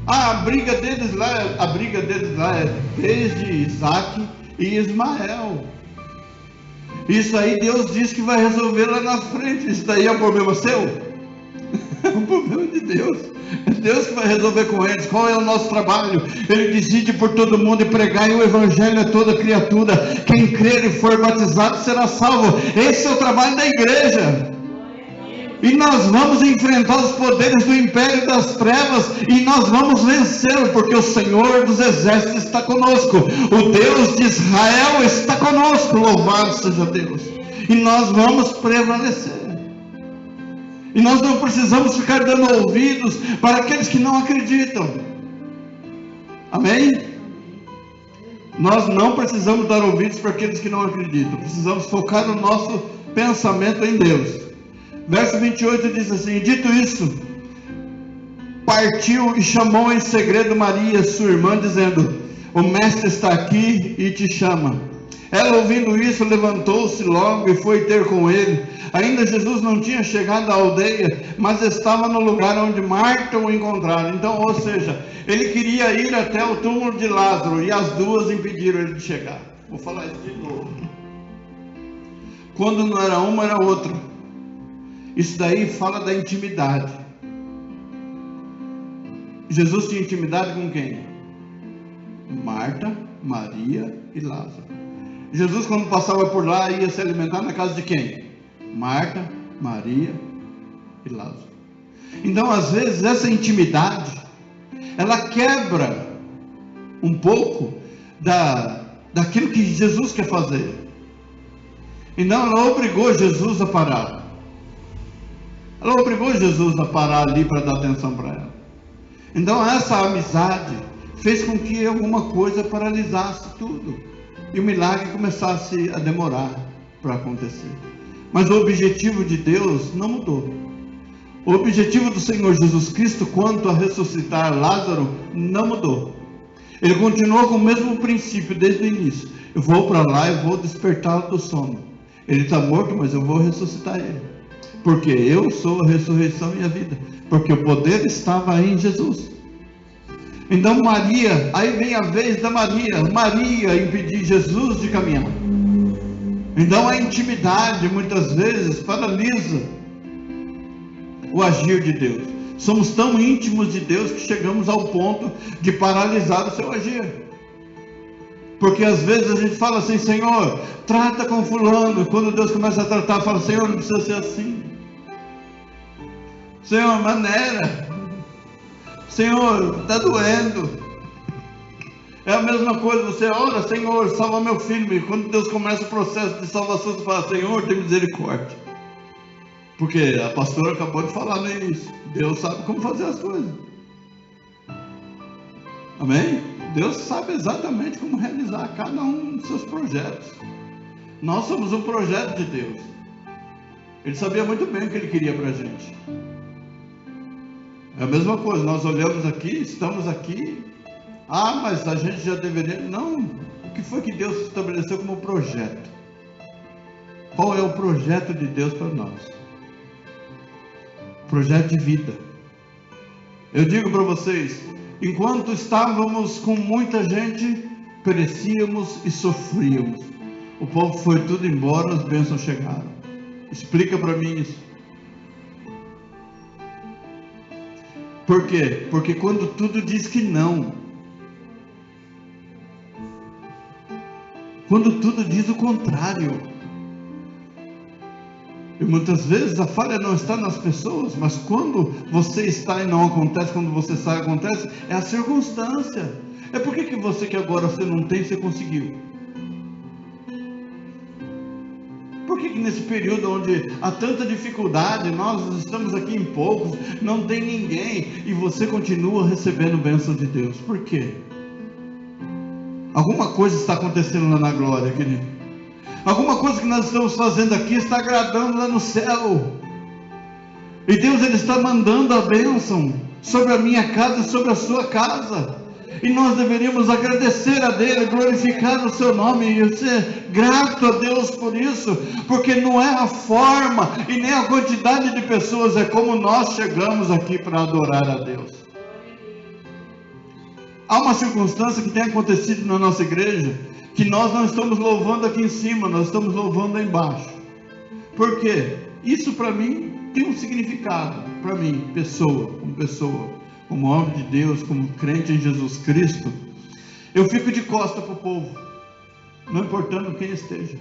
A briga deles lá é desde Isaac e Ismael. Isso aí Deus diz que vai resolver lá na frente. Isso daí é um problema seu? É um problema de Deus. É Deus que vai resolver com eles. Qual é o nosso trabalho? Ele decide por todo mundo e pregar o evangelho a toda criatura. Quem crer e for batizado será salvo. Esse é o trabalho da igreja. E nós vamos enfrentar os poderes do império das trevas, e nós vamos vencê-lo, porque o Senhor dos exércitos está conosco, o Deus de Israel está conosco, louvado seja Deus, e nós vamos prevalecer. E nós não precisamos ficar dando ouvidos para aqueles que não acreditam. Amém? Nós não precisamos dar ouvidos para aqueles que não acreditam, precisamos focar o nosso pensamento em Deus. Verso 28 diz assim: dito isso, partiu e chamou em segredo Maria, sua irmã, dizendo: o mestre está aqui e te chama. Ela, ouvindo isso, levantou-se logo e foi ter com ele. Ainda Jesus não tinha chegado à aldeia, mas estava no lugar onde Marta o encontrara. Então, ou seja, ele queria ir até o túmulo de Lázaro, e as duas impediram ele de chegar. Vou falar isso de novo. Quando não era uma, era outra. Isso daí fala da intimidade. Jesus tinha intimidade com quem? Marta, Maria e Lázaro. Jesus, quando passava por lá, ia se alimentar na casa de quem? Marta, Maria e Lázaro. Então, às vezes, essa intimidade, ela quebra um pouco daquilo que Jesus quer fazer. Então, ela obrigou Jesus a parar. Ela obrigou Jesus a parar ali para dar atenção para ela. Então essa amizade fez com que alguma coisa paralisasse tudo. E o milagre começasse a demorar para acontecer. Mas o objetivo de Deus não mudou. O objetivo do Senhor Jesus Cristo quanto a ressuscitar Lázaro não mudou. Ele continuou com o mesmo princípio desde o início. Eu vou para lá e vou despertá-lo do sono. Ele está morto, mas eu vou ressuscitar ele. Porque eu sou a ressurreição e a vida. Porque o poder estava em Jesus. Então Maria, aí vem a vez da Maria impedir Jesus de caminhar. Então a intimidade muitas vezes paralisa o agir de Deus. Somos tão íntimos de Deus que chegamos ao ponto de paralisar o seu agir. Porque às vezes a gente fala assim: Senhor, trata com fulano. E quando Deus começa a tratar, fala: Senhor, não precisa ser assim. Senhor, maneira. Senhor, está doendo. É a mesma coisa, você ora: Senhor, salva meu filho. E quando Deus começa o processo de salvação, você fala: Senhor, tem misericórdia. Porque a pastora acabou de falar no início, Deus sabe como fazer as coisas. Amém? Deus sabe exatamente como realizar cada um dos seus projetos. Nós somos um projeto de Deus. Ele sabia muito bem o que Ele queria para a gente. É a mesma coisa, nós olhamos aqui, estamos aqui. Ah, mas a gente já deveria... Não, o que foi que Deus estabeleceu como projeto? Qual é o projeto de Deus para nós? Projeto de vida. Eu digo para vocês, enquanto estávamos com muita gente, perecíamos e sofríamos. O povo foi tudo embora, as bênçãos chegaram. Explica para mim isso. Por quê? Porque quando tudo diz que não, quando tudo diz o contrário, e muitas vezes a falha não está nas pessoas, mas quando você está e não acontece, quando você sai acontece, é a circunstância. É por que você que agora você não tem, você conseguiu? Por que nesse período onde há tanta dificuldade, nós estamos aqui em poucos, não tem ninguém, e você continua recebendo bênção de Deus? Por quê? Alguma coisa está acontecendo lá na glória, querido. Alguma coisa que nós estamos fazendo aqui está agradando lá no céu. E Deus, Ele está mandando a bênção sobre a minha casa e sobre a sua casa. E nós deveríamos agradecer a Deus, glorificar o seu nome e ser grato a Deus por isso, porque não é a forma e nem a quantidade de pessoas, é como nós chegamos aqui para adorar a Deus. Há uma circunstância que tem acontecido na nossa igreja, que nós não estamos louvando aqui em cima, nós estamos louvando aí embaixo. Por quê? Isso para mim tem um significado, para mim, pessoa, como homem de Deus, como crente em Jesus Cristo. Eu fico de costa para o povo, não importando quem esteja,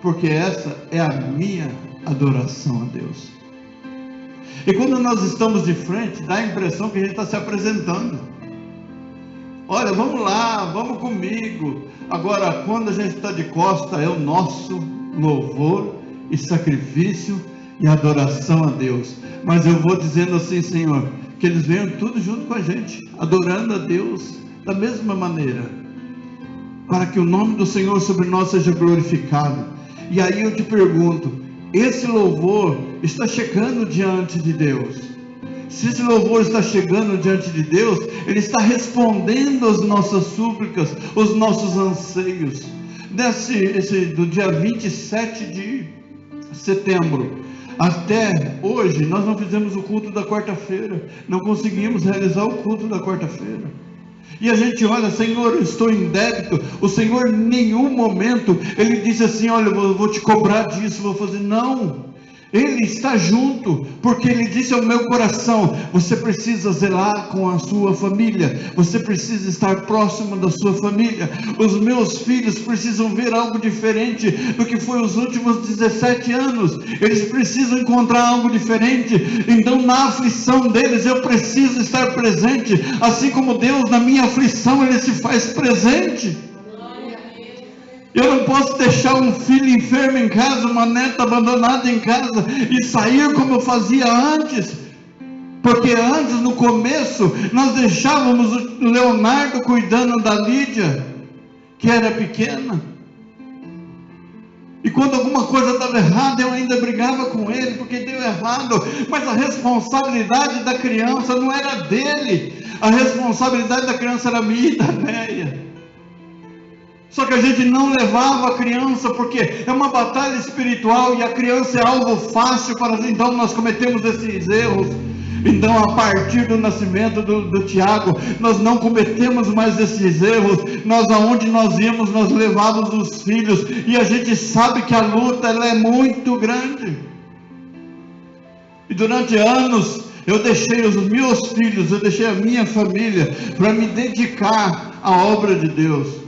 porque essa é a minha adoração a Deus. E quando nós estamos de frente, dá a impressão que a gente está se apresentando. Olha, vamos lá, vamos comigo. Agora, quando a gente está de costa, é o nosso louvor e sacrifício e adoração a Deus. Mas eu vou dizendo assim, Senhor, que eles venham tudo junto com a gente, adorando a Deus da mesma maneira, para que o nome do Senhor sobre nós seja glorificado. E aí eu te pergunto, esse louvor está chegando diante de Deus? Se esse louvor está chegando diante de Deus, Ele está respondendo às nossas súplicas, os nossos anseios. Do dia 27 de setembro até hoje, nós não fizemos o culto da quarta-feira, não conseguimos realizar o culto da quarta-feira. E a gente olha, Senhor, eu estou em débito. O Senhor em nenhum momento Ele disse assim, olha, eu vou te cobrar disso, vou fazer, não. Ele está junto, porque Ele disse ao meu coração, você precisa zelar com a sua família, você precisa estar próximo da sua família. Os meus filhos precisam ver algo diferente do que foi os últimos 17 anos, eles precisam encontrar algo diferente. Então na aflição deles eu preciso estar presente, assim como Deus na minha aflição Ele se faz presente. Eu não posso deixar um filho enfermo em casa, uma neta abandonada em casa e sair como eu fazia antes. Porque antes, no começo, nós deixávamos o Leonardo cuidando da Lídia, que era pequena. E quando alguma coisa estava errada, eu ainda brigava com ele, porque deu errado. Mas a responsabilidade da criança não era dele. A responsabilidade da criança era minha e da Néia. Só que a gente não levava a criança, porque é uma batalha espiritual e a criança é algo fácil para nós. Então nós cometemos esses erros. Então a partir do nascimento do Tiago, nós não cometemos mais esses erros. Nós, aonde nós íamos, nós levávamos os filhos, e a gente sabe que a luta ela é muito grande. E durante anos eu deixei os meus filhos, eu deixei a minha família para me dedicar à obra de Deus.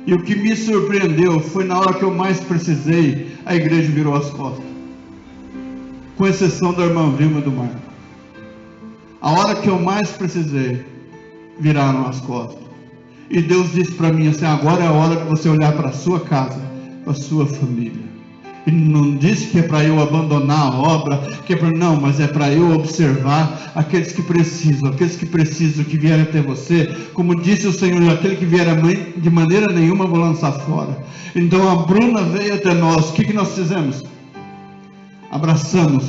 E o que me surpreendeu foi na hora que eu mais precisei, a igreja virou as costas. Com exceção da irmã Vilma e do Marco. A hora que eu mais precisei, viraram as costas. E Deus disse para mim assim, agora é a hora de você olhar para a sua casa, para a sua família. E não disse que é para eu abandonar a obra, que é para não, mas é para eu observar aqueles que precisam, que vierem até você. Como disse o Senhor, aquele que vier de maneira nenhuma eu vou lançar fora. Então a Bruna veio até nós. O que nós fizemos? Abraçamos,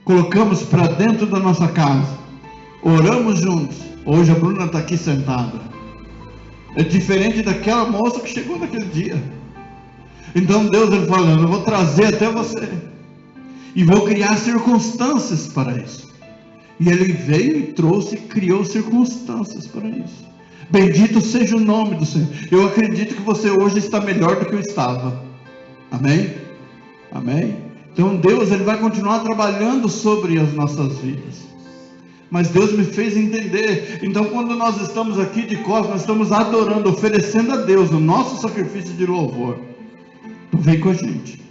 colocamos para dentro da nossa casa, oramos juntos. Hoje a Bruna está aqui sentada. É diferente daquela moça que chegou naquele dia. Então Deus, Ele falou, eu vou trazer até você, e vou criar circunstâncias para isso. E Ele veio e trouxe, criou circunstâncias para isso. Bendito seja o nome do Senhor. Eu acredito que você hoje está melhor do que eu estava. Amém? Amém? Então Deus, Ele vai continuar trabalhando sobre as nossas vidas. Mas Deus me fez entender. Então quando nós estamos aqui de costas, nós estamos adorando, oferecendo a Deus o nosso sacrifício de louvor. Então vem com a gente,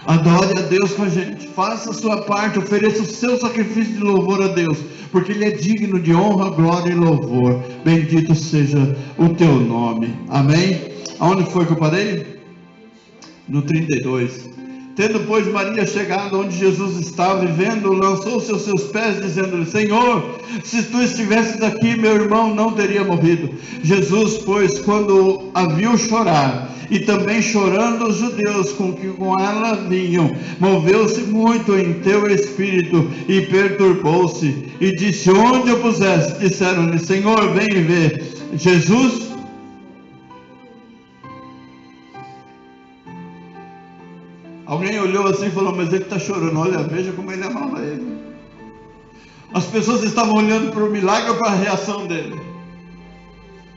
adore a Deus com a gente, faça a sua parte, ofereça o seu sacrifício de louvor a Deus, porque Ele é digno de honra, glória e louvor. Bendito seja o teu nome. Amém? Aonde foi que eu parei? No 32. Tendo, pois, Maria chegado onde Jesus estava, e vendo, lançou-se aos seus pés, dizendo-lhe: Senhor, se tu estivesses aqui, meu irmão não teria morrido. Jesus, pois, quando a viu chorar, e também chorando os judeus com que com ela vinham, moveu-se muito em teu espírito, e perturbou-se, e disse: onde o puseste? Disseram-lhe: Senhor, vem e vê. Jesus, alguém olhou assim e falou: mas ele está chorando. Olha, veja como ele amava ele. As pessoas estavam olhando para o milagre ou para a reação dele?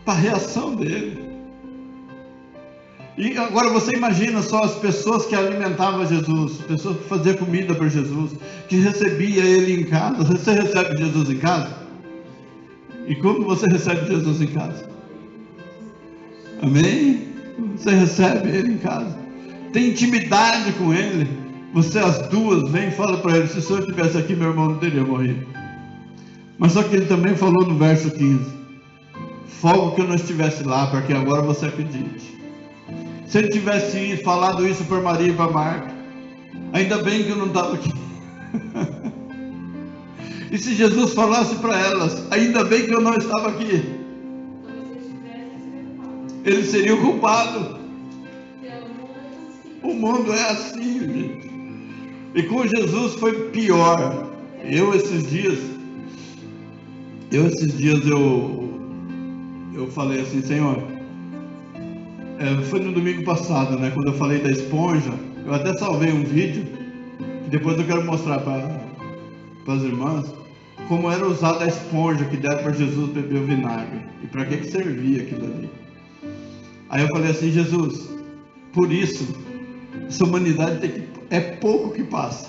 Para a reação dele. E agora você imagina só as pessoas que alimentavam Jesus, pessoas que faziam comida para Jesus, que recebia ele em casa. Você recebe Jesus em casa? E como você recebe Jesus em casa? Amém? Você recebe ele em casa, tem intimidade com ele. Você, as duas, vem e fala para ele: se o senhor estivesse aqui, meu irmão não teria morrido. Mas só que ele também falou no verso 15: folgo que eu não estivesse lá, para que agora você acredite. Se ele tivesse falado isso para Maria e para Marta, ainda bem que eu não estava aqui. E se Jesus falasse para elas: ainda bem que eu não estava aqui, ele seria o culpado. O mundo é assim, gente. E com Jesus foi pior. Esses dias eu falei assim: Senhor, foi no domingo passado, né, quando eu falei da esponja. Eu até salvei um vídeo, que depois eu quero mostrar para as irmãs, como era usada a esponja que deram para Jesus beber o vinagre, e para que servia aquilo ali. Aí eu falei assim: Jesus, por isso, essa humanidade é pouco que passa.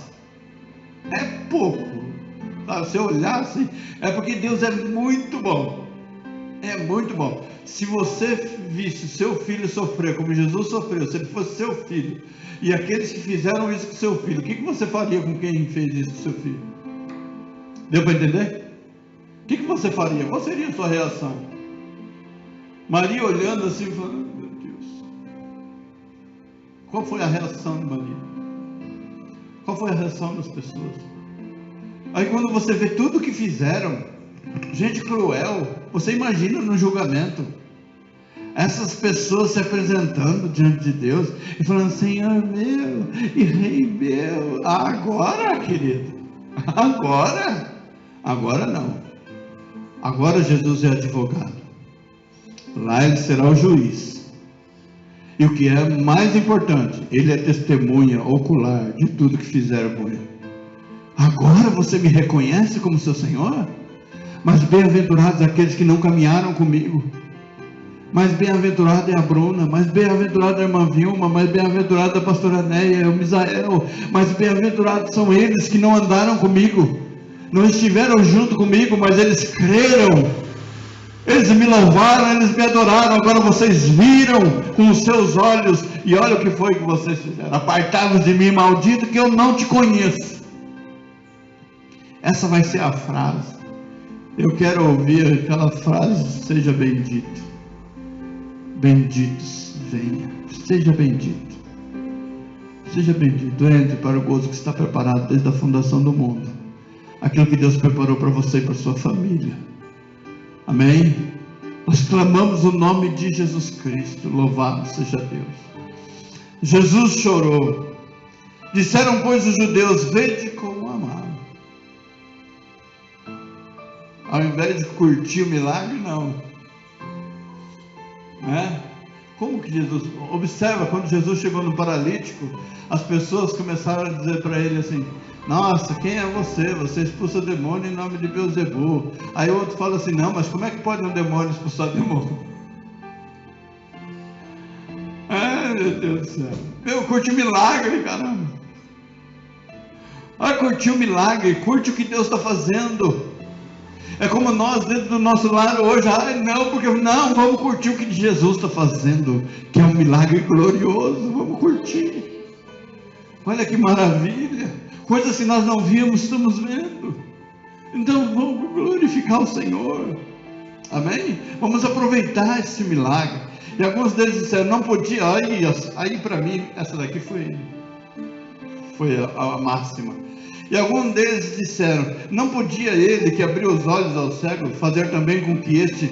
É pouco. Sabe? Se eu olhar assim, é porque Deus é muito bom. É muito bom. Se você visse seu filho sofrer como Jesus sofreu, se ele fosse seu filho, e aqueles que fizeram isso com seu filho, o que você faria com quem fez isso com seu filho? Deu para entender? O que você faria? Qual seria a sua reação? Maria olhando assim, falando: meu Deus. Qual foi a reação de Maria? Qual foi a reação das pessoas? Aí quando você vê tudo que fizeram, gente cruel, você imagina no julgamento, essas pessoas se apresentando diante de Deus e falando: Senhor meu e Rei meu. Agora, querido, agora não. Agora Jesus é advogado, lá ele será o juiz. E o que é mais importante, ele é testemunha ocular de tudo que fizeram com ele. Agora você me reconhece como seu Senhor? Mas bem-aventurados aqueles que não caminharam comigo. Mais bem-aventurada é a Bruna, mais bem-aventurada é a irmã Vilma, mais bem-aventurada é a pastora Néia, o Misael, mais bem-aventurados são eles que não andaram comigo, não estiveram junto comigo, mas eles creram, eles me louvaram, eles me adoraram. Agora vocês viram com os seus olhos, e olha o que foi que vocês fizeram: apartai-vos de mim, maldito, que eu não te conheço. Essa vai ser a frase. Eu quero ouvir aquela frase: seja bendito. Benditos, venha, seja bendito. Seja bendito, entre para o gozo que está preparado desde a fundação do mundo. Aquilo que Deus preparou para você e para sua família. Amém? Nós clamamos o nome de Jesus Cristo, louvado seja Deus. Jesus chorou. Disseram, pois, os judeus: vede como amar. Ao invés de curtir o milagre, não. Como que Jesus, observa, quando Jesus chegou no paralítico, as pessoas começaram a dizer para ele assim: nossa, quem é você? Você expulsa demônio em nome de Beelzebub. Aí o outro fala assim: não, mas como é que pode um demônio expulsar demônio? Ai, meu Deus do céu. Curte o milagre, caramba. Curte o milagre, curte o que Deus está fazendo. É como nós dentro do nosso lar hoje: não, vamos curtir o que Jesus está fazendo, que é um milagre glorioso, vamos curtir. Olha que maravilha, coisas que nós não víamos, estamos vendo. Então vamos glorificar o Senhor, amém? Vamos aproveitar esse milagre. E alguns deles disseram: não podia. Aí para mim, essa daqui foi Foi a máxima. E alguns deles disseram: não podia ele, que abriu os olhos ao cego, fazer também com que este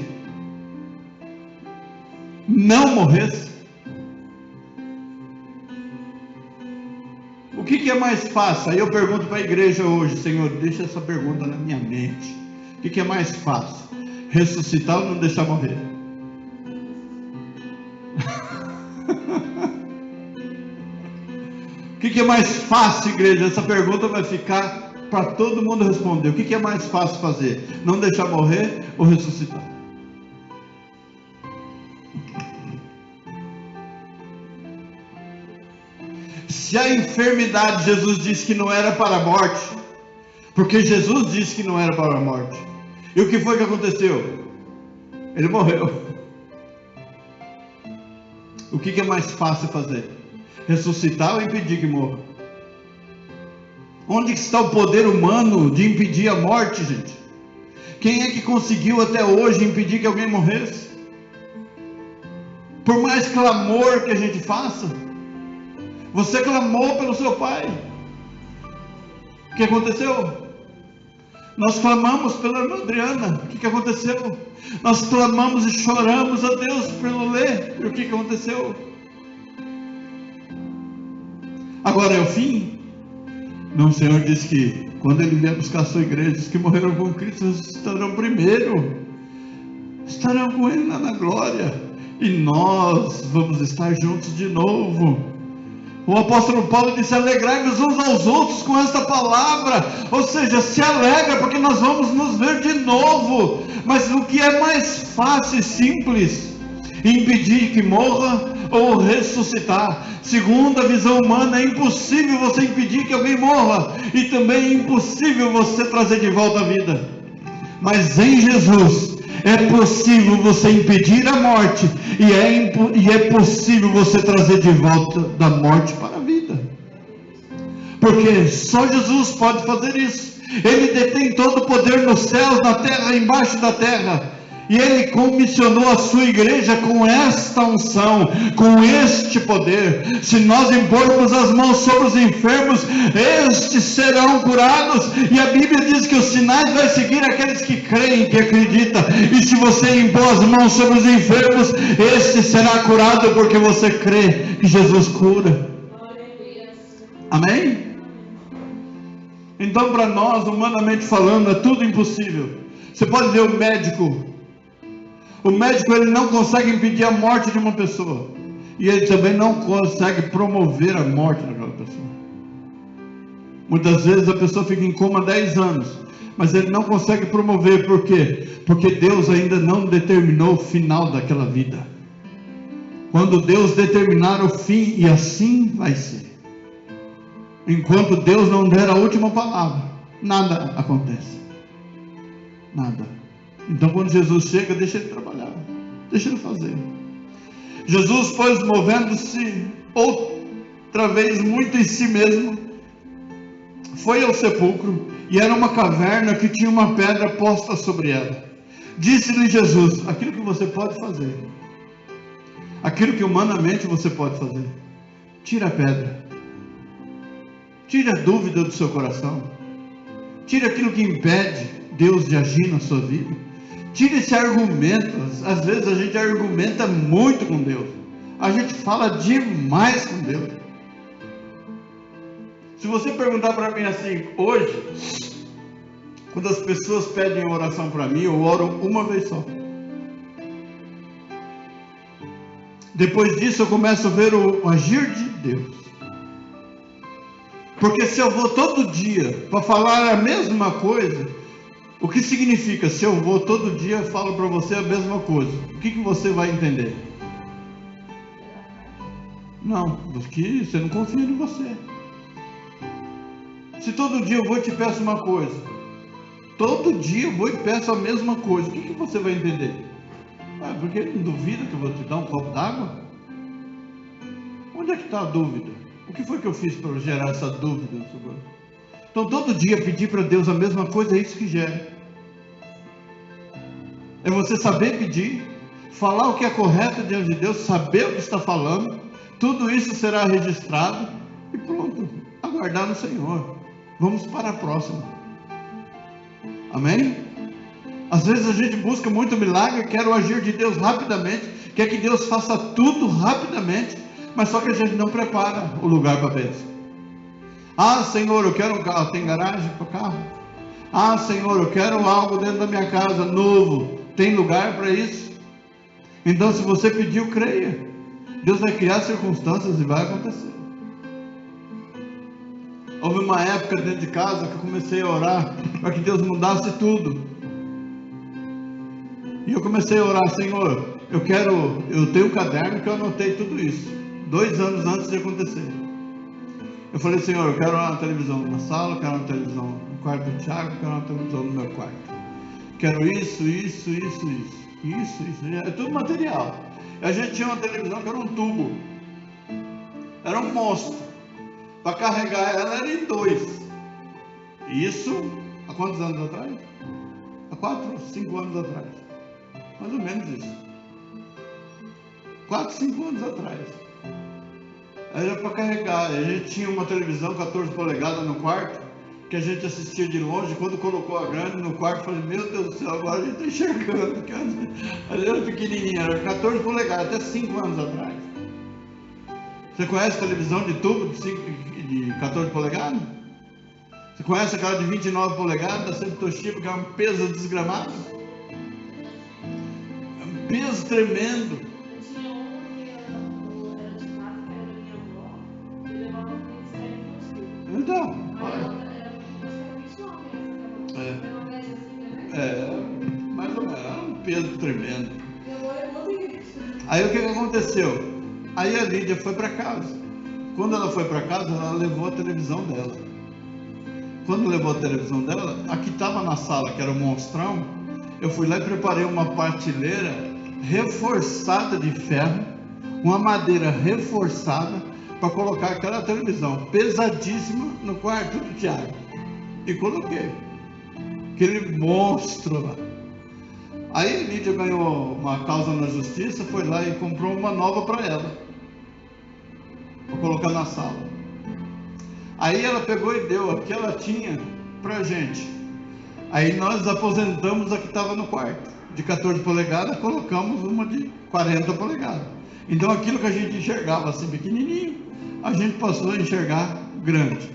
não morresse? O que é mais fácil? Aí eu pergunto para a igreja hoje: Senhor, deixa essa pergunta na minha mente. O que é mais fácil? Ressuscitar ou não deixar morrer? O que é mais fácil, igreja? Essa pergunta vai ficar para todo mundo responder. O que é mais fácil fazer? Não deixar morrer ou ressuscitar? Se a enfermidade, Jesus disse que não era para a morte, porque Jesus disse que não era para a morte. E o que foi que aconteceu? Ele morreu. O que é mais fácil fazer? Ressuscitar ou impedir que morra? Onde está o poder humano de impedir a morte, gente? Quem é que conseguiu até hoje impedir que alguém morresse? Por mais clamor que a gente faça, você clamou pelo seu pai. O que aconteceu? Nós clamamos pela irmã Adriana. O que aconteceu? Nós clamamos e choramos a Deus pelo Lê. E o que aconteceu? Agora é o fim? Não, o Senhor disse que quando Ele vier buscar a sua igreja, os que morreram com Cristo estarão primeiro. Estarão com Ele lá na glória. E nós vamos estar juntos de novo. O apóstolo Paulo disse: alegrai-vos uns aos outros com esta palavra. Ou seja, se alegra porque nós vamos nos ver de novo. Mas o que é mais fácil e simples? Impedir que morra ou ressuscitar? Segundo a visão humana, é impossível você impedir que alguém morra, e também é impossível você trazer de volta a vida. Mas em Jesus é possível você impedir a morte, e é possível você trazer de volta da morte para a vida, porque só Jesus pode fazer isso. Ele detém todo o poder nos céus, na terra, embaixo da terra, e Ele comissionou a sua igreja com esta unção, com este poder. Se nós impormos as mãos sobre os enfermos, estes serão curados, e a Bíblia diz que os sinais vai seguir aqueles que creem, que acreditam. E se você impor as mãos sobre os enfermos, este será curado, porque você crê que Jesus cura. Amém? Então, para nós, humanamente falando, é tudo impossível. Você pode ver o médico. O médico, ele não consegue impedir a morte de uma pessoa, e ele também não consegue promover a morte daquela pessoa. Muitas vezes a pessoa fica em coma 10 anos, mas ele não consegue promover. Por quê? Porque Deus ainda não determinou o final daquela vida. Quando Deus determinar o fim, e assim vai ser. Enquanto Deus não der a última palavra, nada acontece. Nada. Então, quando Jesus chega, deixa Ele trabalhar, deixa Ele fazer. Jesus, pois, movendo-se outra vez muito em si mesmo, foi ao sepulcro, e era uma caverna que tinha uma pedra posta sobre ela. Disse-lhe Jesus: aquilo que você pode fazer, aquilo que humanamente você pode fazer, tira a pedra, tira a dúvida do seu coração, tira aquilo que impede Deus de agir na sua vida. Tira esse argumento. Às vezes a gente argumenta muito com Deus, a gente fala demais com Deus. Se você perguntar para mim assim, hoje, quando as pessoas pedem oração para mim, eu oro uma vez só. Depois disso eu começo a ver o agir de Deus. Porque se eu vou todo dia para falar a mesma coisa, o que significa? Se eu vou todo dia e falo para você a mesma coisa, o que você vai entender? Não, porque você não confia em você. Se todo dia eu vou e te peço uma coisa, todo dia eu vou e peço a mesma coisa, o que você vai entender? Ah, porque ele não duvida que eu vou te dar um copo d'água? Onde é que está a dúvida? O que foi que eu fiz para gerar essa dúvida no seu coração? Então, todo dia pedir para Deus a mesma coisa, é isso que gera. É você saber pedir, falar o que é correto diante de Deus, saber o que está falando, tudo isso será registrado, e pronto. Agora aguardar no Senhor. Vamos para a próxima. Amém? Às vezes a gente busca muito milagre, quer o agir de Deus rapidamente, quer que Deus faça tudo rapidamente, mas só que a gente não prepara o lugar para a bênção. Ah, Senhor, eu quero um carro. Tem garagem para o carro? Ah, Senhor, eu quero algo dentro da minha casa novo. Tem lugar para isso? Então, se você pediu, creia. Deus vai criar circunstâncias e vai acontecer. Houve uma época dentro de casa que eu comecei a orar para que Deus mudasse tudo. E eu comecei a orar: Senhor, eu tenho um caderno que eu anotei tudo isso, 2 anos antes de acontecer. Eu falei: Senhor, eu quero uma televisão na sala, quero uma televisão no quarto do Tiago, quero uma televisão no meu quarto. Quero isso. É tudo material. A gente tinha uma televisão que era um tubo. Era um monstro. Para carregar ela era em 2. Isso há quantos anos atrás? Há 4, 5 anos atrás. Mais ou menos isso. 4, 5 anos atrás. Era para carregar. A gente tinha uma televisão 14 polegadas no quarto, que a gente assistia de longe. Quando colocou a grande no quarto, eu falei: meu Deus do céu, agora a gente está enxergando. Ela era pequenininha, era 14 polegadas, até 5 anos atrás. Você conhece televisão de tubo de 14 polegadas? Você conhece aquela de 29 polegadas, da Sempre Toshiba, que é um peso desgramado? É um peso tremendo. Então, mais ou menos, era um peso tremendo. Aí o que aconteceu? Aí a Lídia foi para casa. Quando ela foi para casa, ela levou a televisão dela. Quando levou a televisão dela, a que estava na sala, que era o monstrão, eu fui lá e preparei uma prateleira reforçada de ferro, uma madeira reforçada, para colocar aquela televisão pesadíssima no quarto do Tiago. E coloquei aquele monstro lá. Aí a Lídia ganhou uma causa na justiça, foi lá e comprou uma nova para ela, para colocar na sala. Aí ela pegou e deu a que ela tinha para a gente. Aí nós aposentamos a que estava no quarto, de 14 polegadas, colocamos uma de 40 polegadas. Então aquilo que a gente enxergava assim pequenininho, a gente passou a enxergar grande.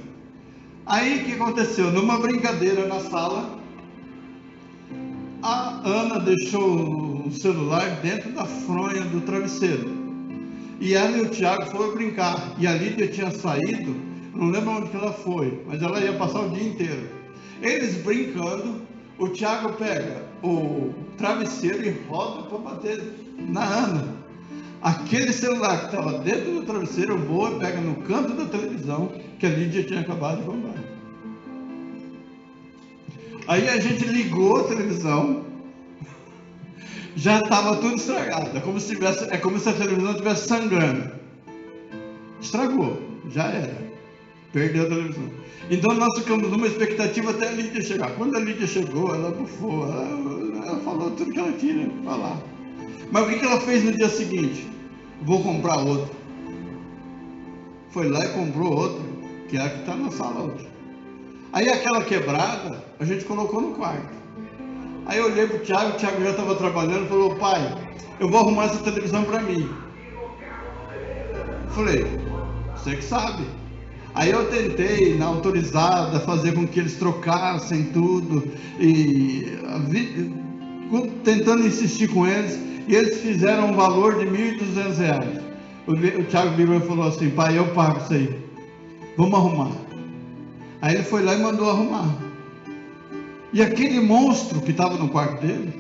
Aí o que aconteceu? Numa brincadeira na sala, a Ana deixou o celular dentro da fronha do travesseiro. E ela e o Tiago foram brincar. E a Lídia tinha saído, não lembro onde que ela foi, mas ela ia passar o dia inteiro. Eles brincando, o Tiago pega o travesseiro e roda para bater na Ana. Aquele celular que estava dentro do travesseiro voa e pega no canto da televisão que a Lídia tinha acabado de comprar. Aí a gente ligou a televisão, já estava tudo estragado. É como se a televisão estivesse sangrando. Estragou, já era. Perdeu a televisão. Então nós ficamos numa expectativa até a Lídia chegar. Quando a Lídia chegou, ela bufou, ela falou tudo que ela tinha que falar. Mas o que ela fez no dia seguinte? Vou comprar outro. Foi lá e comprou outro, que é a que está na sala hoje. Aí aquela quebrada, a gente colocou no quarto. Aí eu olhei para o Tiago já estava trabalhando, falou: pai, eu vou arrumar essa televisão para mim. Falei: você que sabe. Aí eu tentei, na autorizada, fazer com que eles trocassem tudo, e tentando insistir com eles, e eles fizeram um valor de R$1.200. O Tiago Bíblia falou assim: pai, eu pago isso aí, vamos arrumar. Aí ele foi lá e mandou arrumar. E aquele monstro que estava no quarto dele,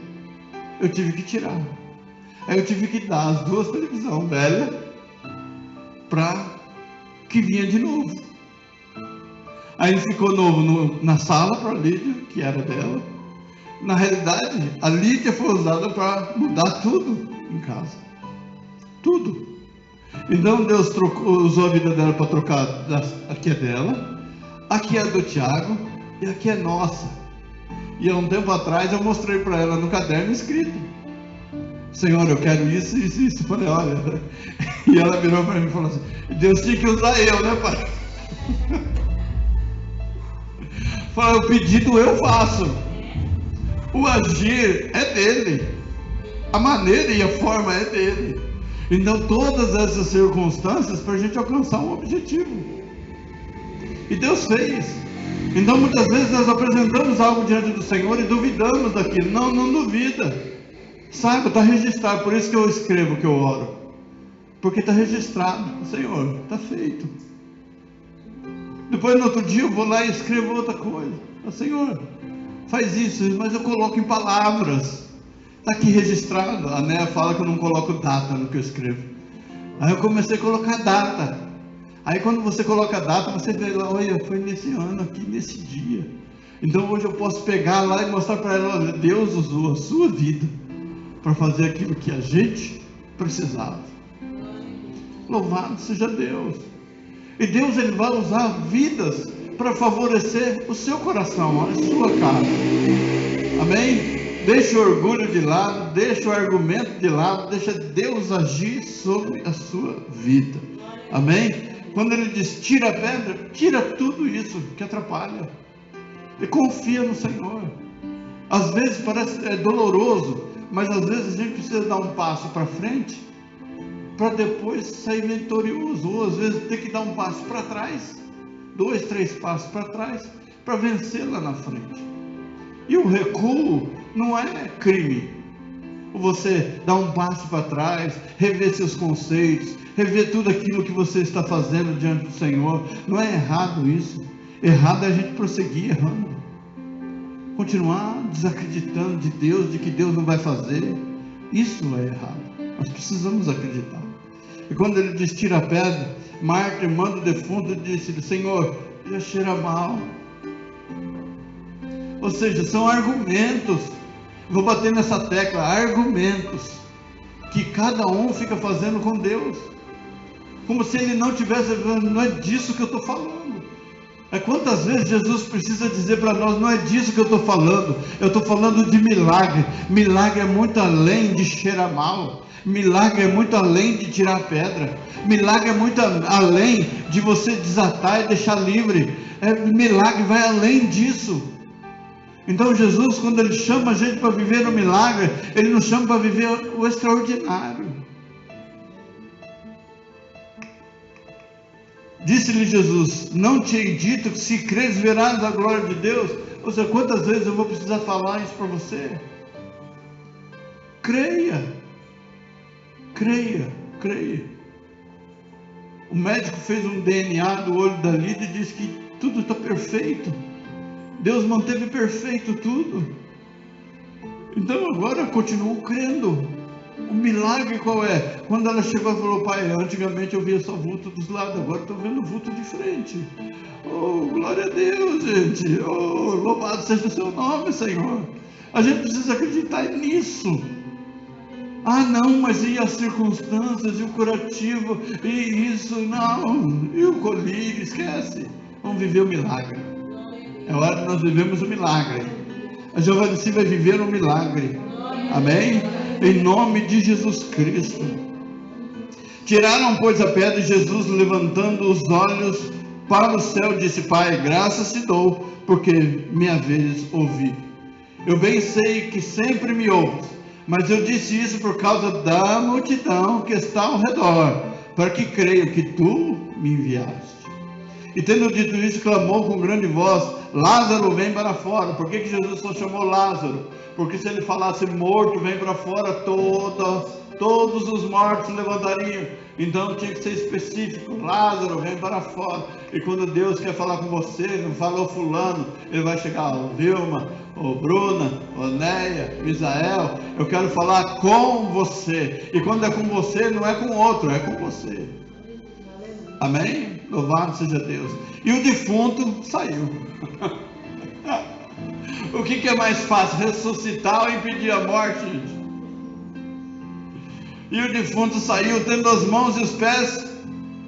eu tive que tirar. Aí eu tive que dar as 2 televisões velhas para que vinha de novo. Aí ficou novo na sala para a Lídia, que era dela. Na realidade, a Lídia foi usada para mudar tudo em casa. Tudo. Então Deus usou a vida dela para trocar. Aqui é dela, aqui é do Tiago e aqui é nossa. E há um tempo atrás eu mostrei para ela no caderno escrito: Senhor, eu quero isso, isso, isso. Eu falei: olha. E ela virou para mim e falou assim: Deus tinha que usar eu, né, pai? Fala, o pedido eu faço. O agir é dele. A maneira e a forma é dele. Então todas essas circunstâncias para a gente alcançar um objetivo. E Deus fez. Então muitas vezes nós apresentamos algo diante do Senhor e duvidamos daquilo. Não, não duvida. Saiba, está registrado. Por isso que eu escrevo, que eu oro. Porque está registrado. Senhor, está feito. Depois no outro dia eu vou lá e escrevo outra coisa. Senhor, faz isso, mas eu coloco em palavras. Está aqui registrado. A Néa fala que eu não coloco data no que eu escrevo. Aí eu comecei a colocar data. Aí quando você coloca data, você vê lá, olha, foi nesse ano aqui, nesse dia. Então hoje eu posso pegar lá e mostrar para ela, olha, Deus usou a sua vida para fazer aquilo que a gente precisava. Louvado seja Deus. E Deus, Ele vai usar vidas para favorecer o seu coração, a sua casa. Amém? Deixa o orgulho de lado, deixa o argumento de lado, deixa Deus agir sobre a sua vida. Amém? Quando Ele diz tira a pedra, tira tudo isso que atrapalha. E confia no Senhor. Às vezes parece doloroso, mas às vezes a gente precisa dar um passo para frente para depois sair vitorioso, ou às vezes ter que dar um passo para trás, 2, 3 passos para trás, para vencer lá na frente. E o recuo não é crime. Você dá um passo para trás, rever seus conceitos, rever tudo aquilo que você está fazendo diante do Senhor. Não é errado isso. Errado é a gente prosseguir errando, continuar desacreditando de Deus, de que Deus não vai fazer. Isso é errado. Nós precisamos acreditar. E quando ele diz tira a pedra, Marta, irmã do defunto, disse: Senhor, já cheira mal. Ou seja, são argumentos. Vou bater nessa tecla, argumentos que cada um fica fazendo com Deus, como se ele não tivesse. Não é disso que eu estou falando. É quantas vezes Jesus precisa dizer para nós: não é disso que eu estou falando. Eu estou falando de milagre. Milagre é muito além de cheirar mal. Milagre é muito além de tirar a pedra. Milagre é muito além de você desatar e deixar livre. Milagre vai além disso. Então Jesus, quando Ele chama a gente para viver o milagre, Ele nos chama para viver o extraordinário. Disse-lhe Jesus: não te hei dito que se creres verás a glória de Deus? Ou seja, quantas vezes eu vou precisar falar isso para você? Creia, creia, creia. O médico fez um DNA do olho da Lídia e disse que tudo está perfeito. Deus manteve perfeito tudo. Então agora eu continuo crendo. O milagre qual é? Quando ela chegou e falou: pai, antigamente eu via só vulto dos lados, agora estou vendo vulto de frente. Oh, glória a Deus, gente. Oh, louvado seja o seu nome, Senhor. A gente precisa acreditar nisso. Ah, não, mas e as circunstâncias, e o curativo, e isso, não, e o colírio, esquece. Vamos viver o milagre. É hora que nós vivemos o milagre. A Jeová de Si vai viver o milagre. Amém? Em nome de Jesus Cristo. Tiraram, pois, a pedra, e Jesus, levantando os olhos para o céu, disse: Pai, graças te dou, porque me haveres ouvido. Eu bem sei que sempre me ouves, mas eu disse isso por causa da multidão que está ao redor, para que creiam que tu me enviaste. E tendo dito isso, clamou com grande voz: Lázaro, vem para fora. Por que Jesus só chamou Lázaro? Porque se ele falasse morto, vem para fora, todos os mortos se levantariam. Então tinha que ser específico: Lázaro, vem para fora. E quando Deus quer falar com você, não falou fulano, Ele vai chegar: o Vilma, o Bruna, o Neia, o Isael, eu quero falar com você. E quando é com você, não é com outro, é com você. Amém? Louvado seja Deus. E o defunto saiu. O que é mais fácil? Ressuscitar ou impedir a morte, gente? E o defunto saiu tendo as mãos e os pés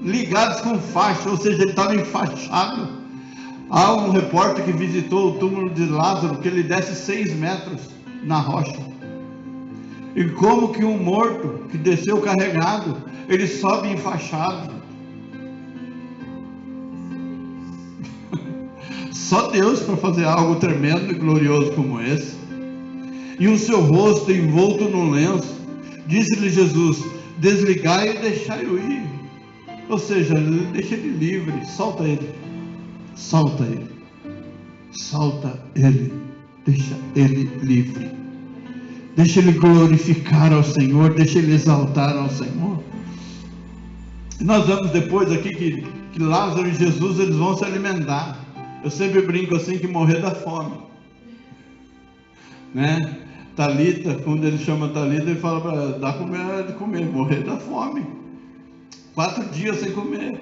ligados com faixa, ou seja, ele estava enfaixado. Há um repórter que visitou o túmulo de Lázaro, que ele desce 6 metros na rocha. E como que um morto que desceu carregado, ele sobe enfaixado. Só Deus para fazer algo tremendo e glorioso como esse. E o seu rosto envolto num lenço. Disse-lhe Jesus: desligai e deixai-o ir. Ou seja, deixa ele livre, solta ele. Solta ele. Solta ele. Deixa ele livre. Deixa ele glorificar ao Senhor. Deixa ele exaltar ao Senhor. Nós vemos depois aqui que Lázaro e Jesus, eles vão se alimentar. Eu sempre brinco assim, que morrer da fome, né? Talita, quando ele chama Talita, ele fala para ela: dá de comer, morrer da fome. 4 dias sem comer,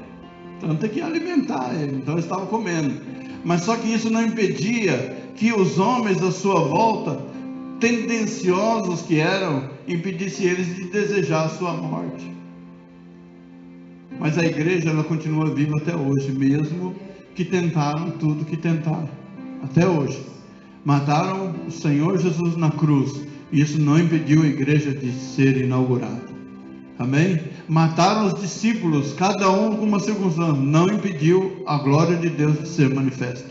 então tem que alimentar ele. Então eles estavam comendo, mas só que isso não impedia que os homens à sua volta, tendenciosos que eram, impedissem eles de desejar a sua morte. Mas a igreja, ela continua viva até hoje, mesmo que tentaram tudo que tentaram, até hoje. Mataram o Senhor Jesus na cruz, e isso não impediu a igreja de ser inaugurada. Amém? Mataram os discípulos, cada um com uma circunstância, não impediu a glória de Deus de ser manifesta.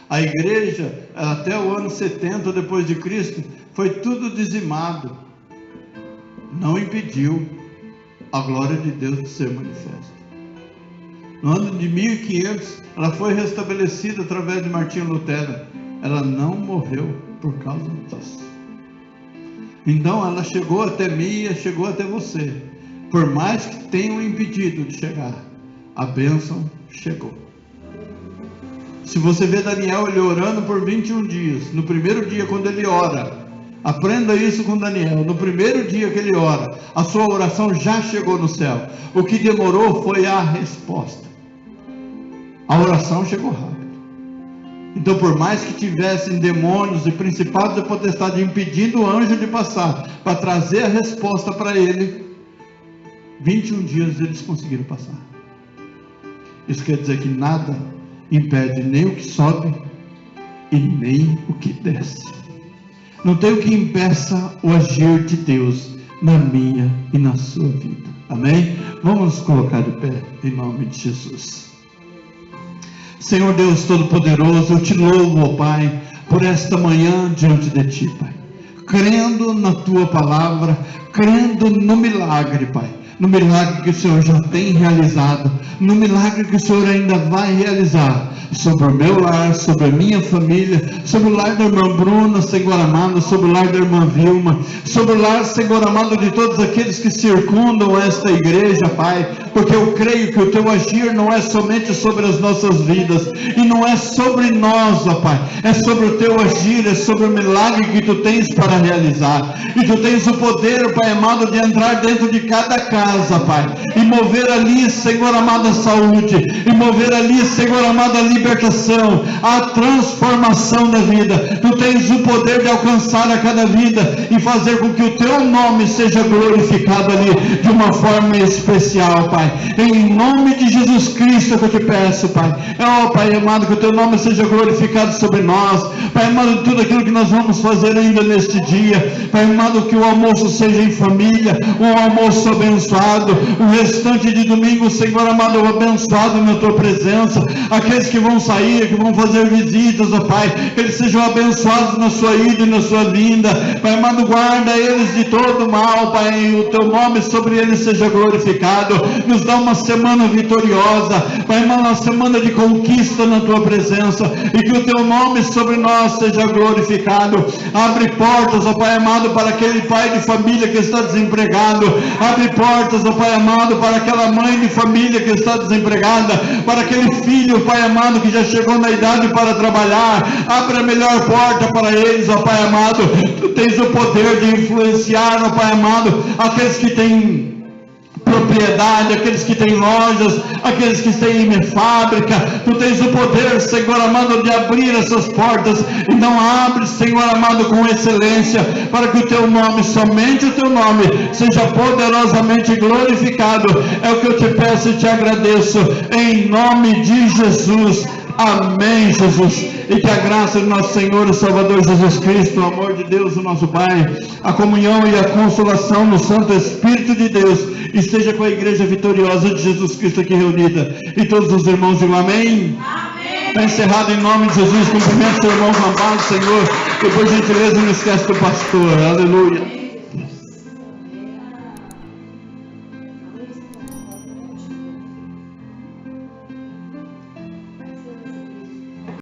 A igreja, até o ano 70 depois de Cristo, foi tudo dizimado, não impediu a glória de Deus de ser manifesta. No ano de 1500, ela foi restabelecida através de Martinho Lutero. Ela não morreu por causa disso. Então ela chegou até mim, chegou até você. Por mais que tenham impedido de chegar, a bênção chegou. Se você vê Daniel, ele orando por 21 dias. No primeiro dia, quando ele ora, aprenda isso com Daniel. No primeiro dia que ele ora, a sua oração já chegou no céu. O que demorou foi a resposta. A oração chegou rápido. Então, por mais que tivessem demônios e principados e potestades impedindo o anjo de passar, para trazer a resposta para ele, 21 dias eles conseguiram passar. Isso quer dizer que nada impede nem o que sobe e nem o que desce. Não tem o que impeça o agir de Deus na minha e na sua vida. Amém? Vamos nos colocar de pé em nome de Jesus. Senhor Deus Todo-Poderoso, eu te louvo, ó Pai, por esta manhã diante de ti, Pai. Crendo na tua palavra, crendo no milagre, Pai. No milagre que o Senhor já tem realizado, no milagre que o Senhor ainda vai realizar, sobre o meu lar, sobre a minha família, sobre o lar da irmã Bruna, Senhor amado, sobre o lar da irmã Vilma, sobre o lar, Senhor amado, de todos aqueles que circundam esta igreja, Pai, porque eu creio que o teu agir não é somente sobre as nossas vidas, e não é sobre nós, ó Pai, é sobre o teu agir, é sobre o milagre que tu tens para realizar, e tu tens o poder, Pai amado, de entrar dentro de cada casa, Pai, e mover ali, Senhor amado, a saúde, e mover ali, Senhor amado, a libertação, a transformação da vida. Tu tens o poder de alcançar a cada vida e fazer com que o teu nome seja glorificado ali de uma forma especial, Pai. Em nome de Jesus Cristo que eu te peço, Pai. Pai amado, que o teu nome seja glorificado sobre nós, Pai amado, tudo aquilo que nós vamos fazer ainda neste dia, Pai amado, que o almoço seja em família, um almoço abençoado, o restante de domingo, Senhor amado, abençoado na tua presença, aqueles que vão sair, que vão fazer visitas, ó Pai, que eles sejam abençoados na sua ida e na sua vinda, Pai amado, guarda eles de todo mal, Pai, e o teu nome sobre eles seja glorificado, nos dá uma semana vitoriosa, Pai amado, uma semana de conquista na tua presença, e que o teu nome sobre nós seja glorificado. Abre portas, ó Pai amado, para aquele pai de família que está desempregado, abre portas, ó Pai amado, para aquela mãe de família que está desempregada, para aquele filho, Pai amado, que já chegou na idade para trabalhar, abre a melhor porta para eles, ó Pai amado. Tu tens o poder de influenciar, ó Pai amado, aqueles que têm propriedade, aqueles que têm lojas, aqueles que têm fábrica. Tu tens o poder, Senhor amado, de abrir essas portas. Então abre, Senhor amado, com excelência, para que o teu nome, somente o teu nome, seja poderosamente glorificado. É o que eu te peço e te agradeço, em nome de Jesus. Amém, Jesus. E que a graça do nosso Senhor e Salvador Jesus Cristo, o amor de Deus, o nosso Pai, a comunhão e a consolação no Santo Espírito de Deus esteja com a igreja vitoriosa de Jesus Cristo aqui reunida. E todos os irmãos digam amém. Amém. Está encerrado em nome de Jesus. Cumprimento seu irmão amado, Senhor. E por gentileza, não esquece do pastor. Aleluia.